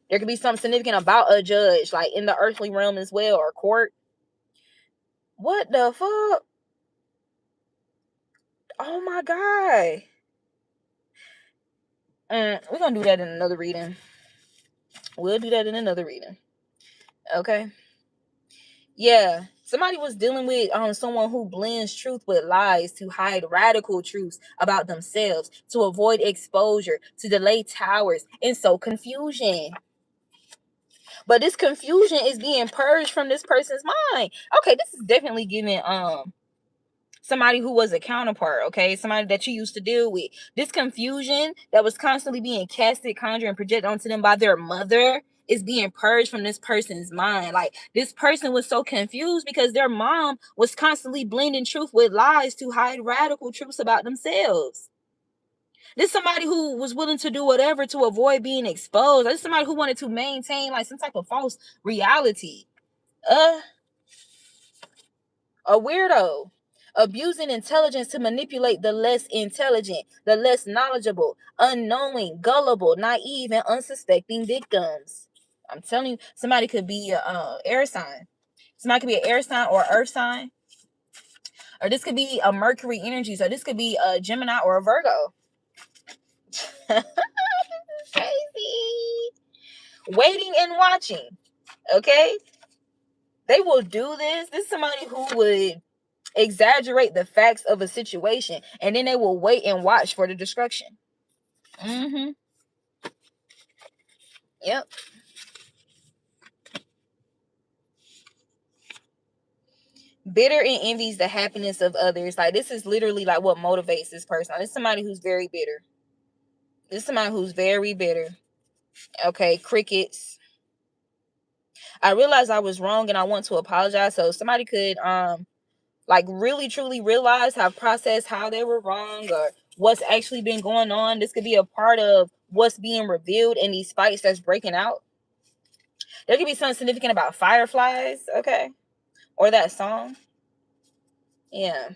Speaker 1: There could be something significant about a judge, like in the earthly realm as well, or court. What the fuck? Oh my god. We're gonna do that in another reading. We'll do that in another reading. Okay. Yeah, somebody was dealing with someone who blends truth with lies to hide radical truths about themselves, to avoid exposure, to delay towers, and sow confusion. But this confusion is being purged from this person's mind. Okay, this is definitely giving somebody who was a counterpart, okay? Somebody that you used to deal with. This confusion that was constantly being casted, conjured, and projected onto them by their mother is being purged from this person's mind. Like, this person was so confused because their mom was constantly blending truth with lies to hide radical truths about themselves. This is somebody who was willing to do whatever to avoid being exposed. This is somebody who wanted to maintain like some type of false reality. A weirdo. Abusing intelligence to manipulate the less intelligent, the less knowledgeable, unknowing, gullible, naive, and unsuspecting victims. I'm telling you, somebody could be a air sign. Somebody could be an air sign or earth sign. Or this could be a Mercury energy. So this could be a Gemini or a Virgo. Crazy. Waiting and watching. Okay? They will do this. This is somebody who would exaggerate the facts of a situation, and then they will wait and watch for the destruction. Yep. Bitter and envies the happiness of others. Like, this is literally like what motivates this person. This is somebody who's very bitter. This is somebody who's very bitter. Okay, crickets. I realized I was wrong and I want to apologize. So somebody could like really truly realize, have processed how they were wrong or what's actually been going on. This could be a part of what's being revealed in these fights that's breaking out. There could be something significant about fireflies, okay? Or that song. Yeah.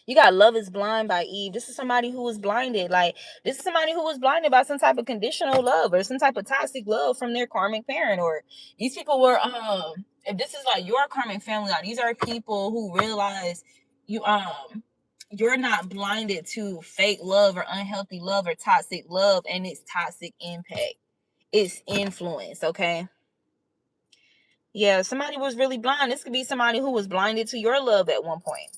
Speaker 1: You got Love is Blind by Eve. This is somebody who was blinded. Like, this is somebody who was blinded by some type of conditional love or some type of toxic love from their karmic parent. Or these people were, if this is like your karmic family, like these are people who realize you're not blinded to fake love or unhealthy love or toxic love and its toxic impact. It's influence, okay? Yeah, somebody was really blind. This could be somebody who was blinded to your love at one point.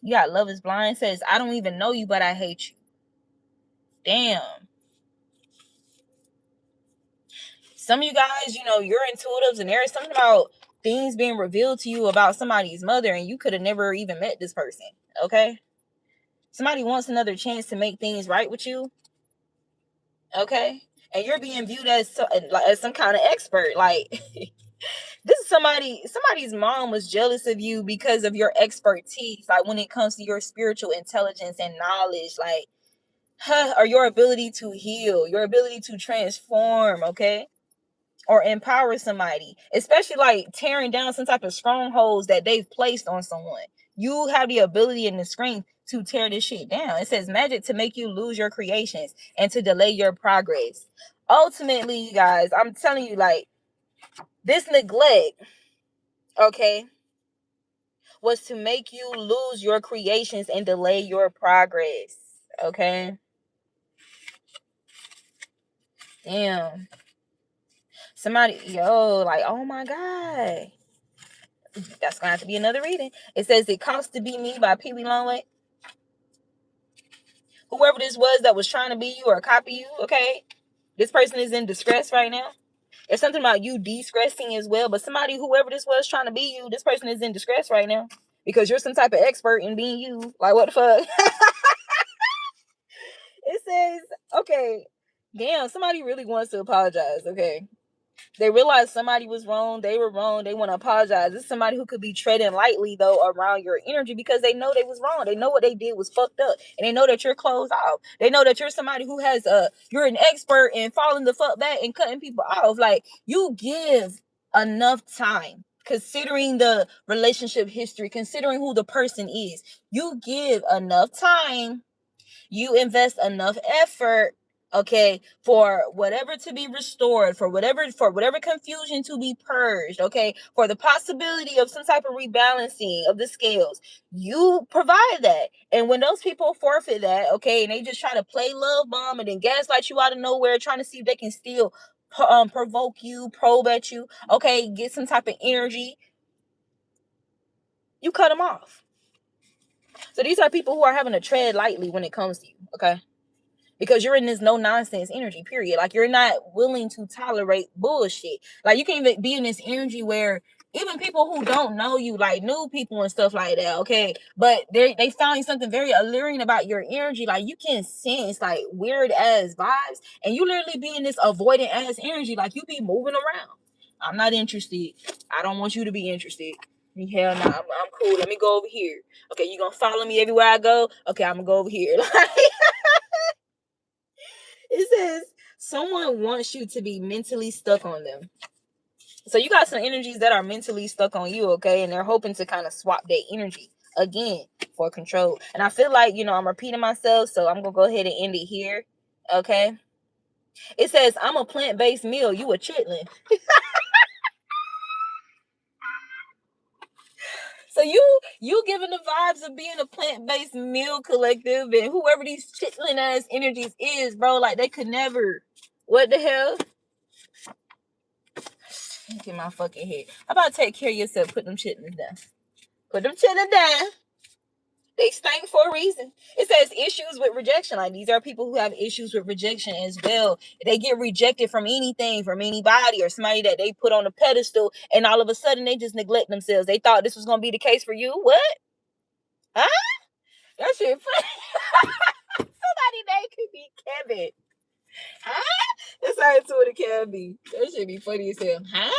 Speaker 1: You got Love is Blind says, I don't even know you, but I hate you. Damn. Some of you guys, you're intuitives, and there's something about things being revealed to you about somebody's mother, and you could have never even met this person. Okay? Somebody wants another chance to make things right with you. Okay? And you're being viewed as some kind of expert. Like, this is somebody's mom was jealous of you because of your expertise, like when it comes to your spiritual intelligence and knowledge, like, or your ability to heal, your ability to transform, okay? Or empower somebody, especially like tearing down some type of strongholds that they've placed on someone. You have the ability and the strength to tear this shit down. It says magic to make you lose your creations and to delay your progress. Ultimately, you guys, I'm telling you, like, this neglect, okay, was to make you lose your creations and delay your progress. Okay? Damn. Somebody, like, oh my God. That's gonna have to be another reading. It says It Costs to Be Me by Pee Wee Longway. Whoever this was that was trying to be you or copy you, okay? This person is in distress right now. There's something about you de-stressing as well, but somebody, whoever this was trying to be you, this person is in distress right now because you're some type of expert in being you. Like, what the fuck? It says, okay, damn, somebody really wants to apologize, okay? They realize somebody was wrong. They were wrong. They want to apologize. This is somebody who could be treading lightly, though, around your energy because they know they was wrong. They know what they did was fucked up. And they know that you're closed off. They know that you're somebody who has, you're an expert in falling the fuck back and cutting people off. Like, you give enough time, considering the relationship history, considering who the person is. You give enough time. You invest enough effort, okay, for whatever to be restored, for whatever confusion to be purged, okay, for the possibility of some type of rebalancing of the scales. You provide that. And when those people forfeit that, okay, and they just try to play love bomb and then gaslight you out of nowhere, trying to see if they can still provoke you, probe at you, okay, get some type of energy, you cut them off. So these are people who are having to tread lightly when it comes to you, okay? Because you're in this no nonsense energy, period. Like, you're not willing to tolerate bullshit. Like, you can even be in this energy where even people who don't know you, like new people and stuff like that, okay, but they find something very alluring about your energy. Like, you can sense like weird ass vibes, and you literally be in this avoidant ass energy. Like, you be moving around. I'm not interested. I don't want you to be interested. Hell no, I'm cool. Let me go over here. Okay, you gonna follow me everywhere I go? Okay, I'm gonna go over here. Like, it says someone wants you to be mentally stuck on them. So you got some energies that are mentally stuck on you, okay? And they're hoping to kind of swap their energy again for control. And I feel like, I'm repeating myself, so I'm going to go ahead and end it here, okay? It says, I'm a plant-based meal. You a chitlin. So you giving the vibes of being a plant-based meal collective, and whoever these chitlin ass energies is, bro, like they could never. What the hell? Get my fucking head. How about take care of yourself? Put them chitlins down. Put them chitlins down. They stink for a reason. It says issues with rejection. Like, these are people who have issues with rejection as well. They get rejected from anything, from anybody, or somebody that they put on a pedestal, and all of a sudden they just neglect themselves. They thought this was gonna be the case for you. What? Huh? That shit funny. Somebody name could be Kevin. Huh? That's how intuitive can be. That should be funny as hell. Huh?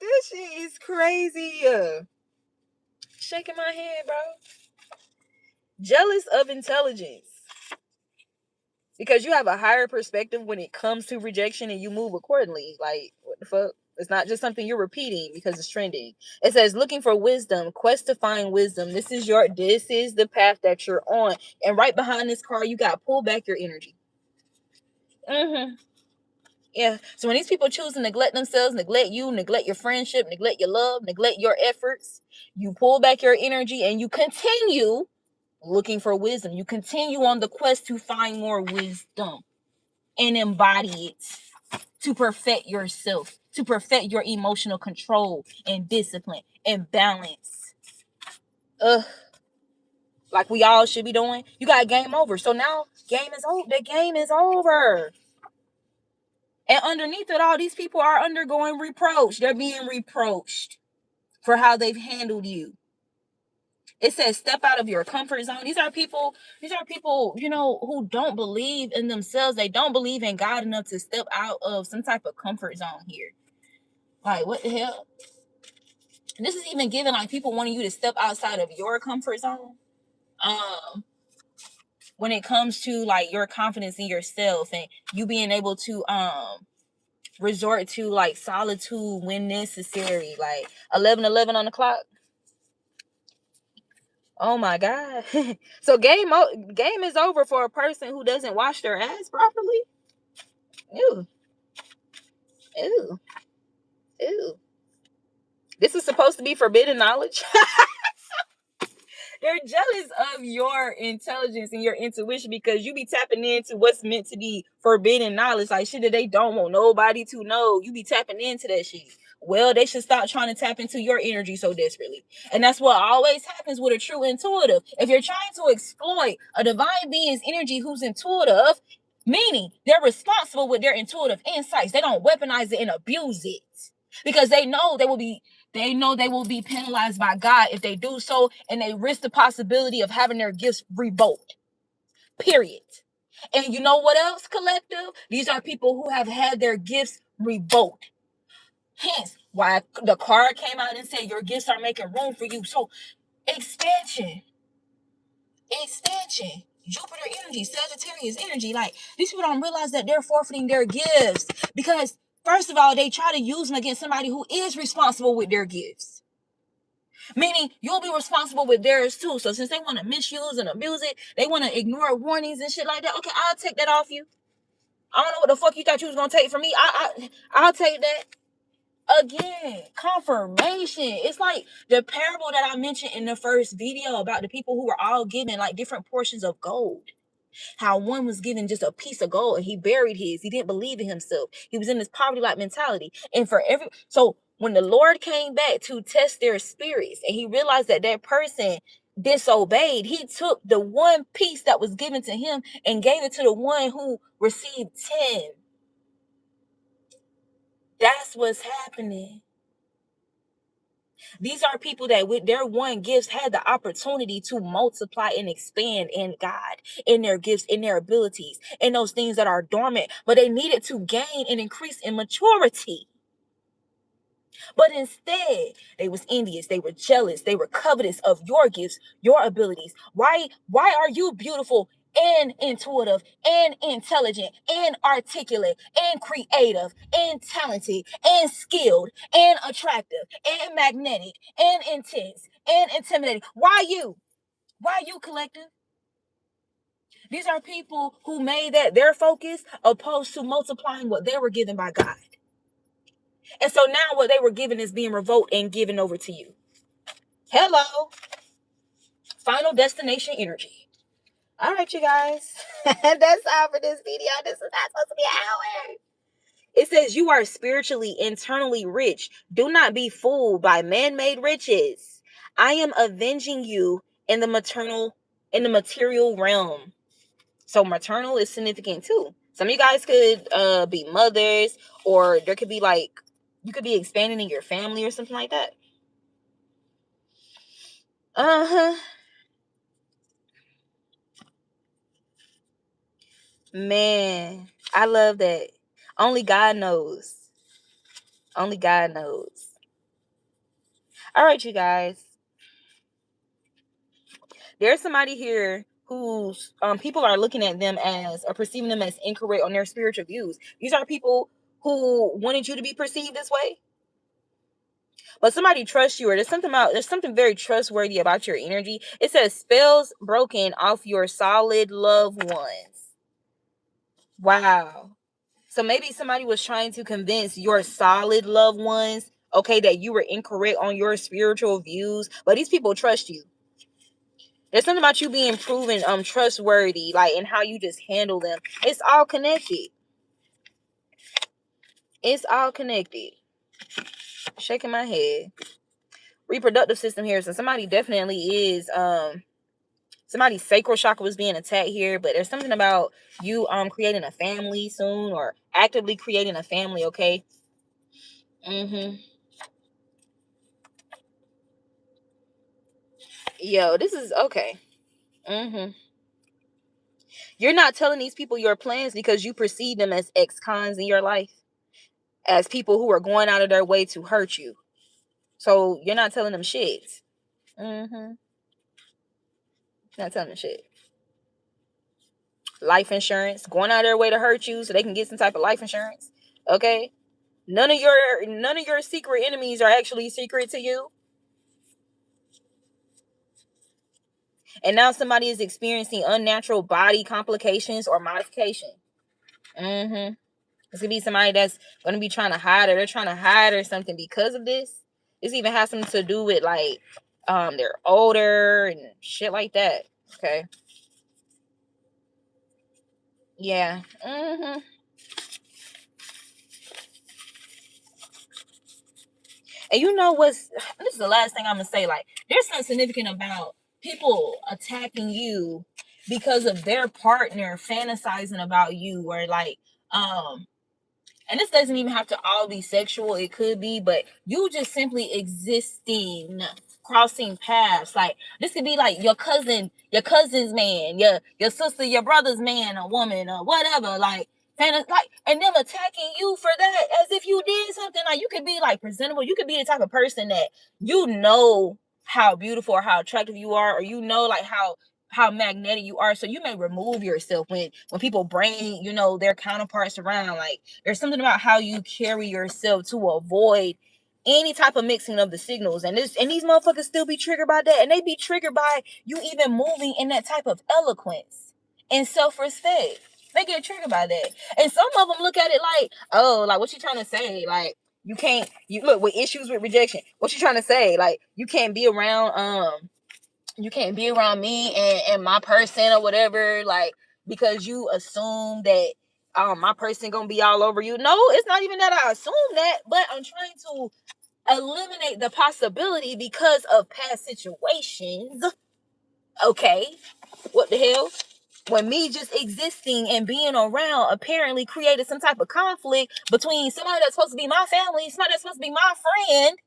Speaker 1: This shit is crazy. Shaking my head, bro. Jealous of intelligence. Because you have a higher perspective when it comes to rejection, and you move accordingly. Like, what the fuck? It's not just something you're repeating because it's trending. It says looking for wisdom, quest to find wisdom. This is the path that you're on. And right behind this car, you got pull back your energy. Yeah. So when these people choose to neglect themselves, neglect you, neglect your friendship, neglect your love, neglect your efforts, you pull back your energy and you continue looking for wisdom. You continue on the quest to find more wisdom and embody it to perfect yourself, to perfect your emotional control and discipline and balance. Like we all should be doing. You got game over. So now game is over. The game is over. And underneath it all, these people are undergoing reproach. They're being reproached for how they've handled you. It says step out of your comfort zone. These are people, who don't believe in themselves. They don't believe in God enough to step out of some type of comfort zone here. Like, what the hell? And this is even given like people wanting you to step outside of your comfort zone. When it comes to like your confidence in yourself and you being able to resort to like solitude when necessary, like 11:11 on the clock. Oh my god. So game is over for a person who doesn't wash their ass properly. Ew. Ew. Ew. This is supposed to be forbidden knowledge. They're jealous of your intelligence and your intuition because you be tapping into what's meant to be forbidden knowledge, like shit that they don't want nobody to know. You be tapping into that shit. Well, they should stop trying to tap into your energy so desperately. And that's what always happens with a true intuitive. If you're trying to exploit a divine being's energy who's intuitive, meaning they're responsible with their intuitive insights, they don't weaponize it and abuse it because they know they will be penalized by God if they do so, and they risk the possibility of having their gifts revoked. Period. And you know what else, collective? These are people who have had their gifts revoked. Hence, why the card came out and said your gifts are making room for you. So, expansion. Jupiter energy, Sagittarius energy. Like, these people don't realize that they're forfeiting their gifts because, first of all, they try to use them against somebody who is responsible with their gifts. Meaning you'll be responsible with theirs too. So since they want to misuse and abuse it, they want to ignore warnings and shit like that. Okay, I'll take that off you. I don't know what the fuck you thought you was gonna take from me. I'll take that. Again, confirmation. It's like the parable that I mentioned in the first video about the people who were all given like different portions of gold. How one was given just a piece of gold and he buried his. He didn't believe in himself. He was in this poverty-like mentality. And so When the Lord came back to test their spirits and he realized that that person disobeyed, he took the one piece that was given to him and gave it to the one who received 10. That's what's happening. These are people that with their one gifts had the opportunity to multiply and expand in God, in their gifts, in their abilities, in those things that are dormant, but they needed to gain and increase in maturity. But instead, they was envious, they were jealous, they were covetous of your gifts, your abilities. Why are you beautiful and intuitive and intelligent and articulate and creative and talented and skilled and attractive and magnetic and intense and intimidating? Why you? Why you, collective? These are people who made that their focus opposed to multiplying what they were given by God. And so now what they were given is being revoked and given over to you. Hello. Final destination energy. All right, you guys. That's all for this video. This is not supposed to be an hour. It says you are spiritually, internally rich. Do not be fooled by man-made riches. I am avenging you in the material realm. So maternal is significant too. Some of you guys could be mothers, or there could be like, you could be expanding in your family or something like that. Uh-huh. Man, I love that. Only God knows. Only God knows. All right, you guys. There's somebody here who's people are looking at them as or perceiving them as incorrect on their spiritual views. These are people who wanted you to be perceived this way. But somebody trusts you, or there's something very trustworthy about your energy. It says spells broken off your solid loved ones. Wow. So maybe somebody was trying to convince your solid loved ones, okay, that you were incorrect on your spiritual views, but these people trust you. There's something about you being proven trustworthy, like in how you just handle them. It's all connected. It's all connected. Shaking my head. Reproductive system here. So somebody definitely is somebody's sacral chakra was being attacked here, but there's something about you creating a family soon, or actively creating a family, okay? Yo, this is okay. You're not telling these people your plans because you perceive them as ex-cons in your life, as people who are going out of their way to hurt you. So you're not telling them shit. Not telling them shit. Life insurance, going out of their way to hurt you so they can get some type of life insurance. Okay? None of your secret enemies are actually secret to you. And now somebody is experiencing unnatural body complications or modification. It's gonna be somebody that's gonna be trying to hide, or they're trying to hide or something because of this. This even has something to do with like they're older and shit like that. Okay. Yeah. And you know what's this is the last thing I'm gonna say. Like, there's something significant about people attacking you because of their partner fantasizing about you, or like and this doesn't even have to all be sexual. It could be, but you just simply existing, crossing paths. Like, this could be like your cousin's man, your sister, your brother's man, or woman, or whatever. Like, and them attacking you for that as if you did something. Like, you could be like presentable. You could be the type of person that you know how beautiful or how attractive you are, or you know like how magnetic you are, so you may remove yourself when people bring their counterparts around. Like, there's something about how you carry yourself to avoid any type of mixing of the signals, and these motherfuckers still be triggered by that, and they be triggered by you even moving in that type of eloquence and self-respect. They get triggered by that, and some of them look at it like, oh, like, what you trying to say? Like, you look with issues with rejection, what you trying to say? Like, you can't be around me and my person or whatever, like, because you assume that my person gonna be all over you. No, it's not even that I assume that, but I'm trying to eliminate the possibility because of past situations. Okay, what the hell? When me just existing and being around apparently created some type of conflict between somebody that's supposed to be my family, somebody that's supposed to be my friend,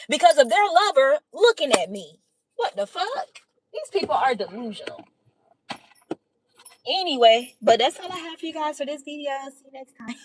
Speaker 1: because of their lover looking at me. What the fuck? These people are delusional. Anyway, but that's all I have for you guys for this video. See you next time.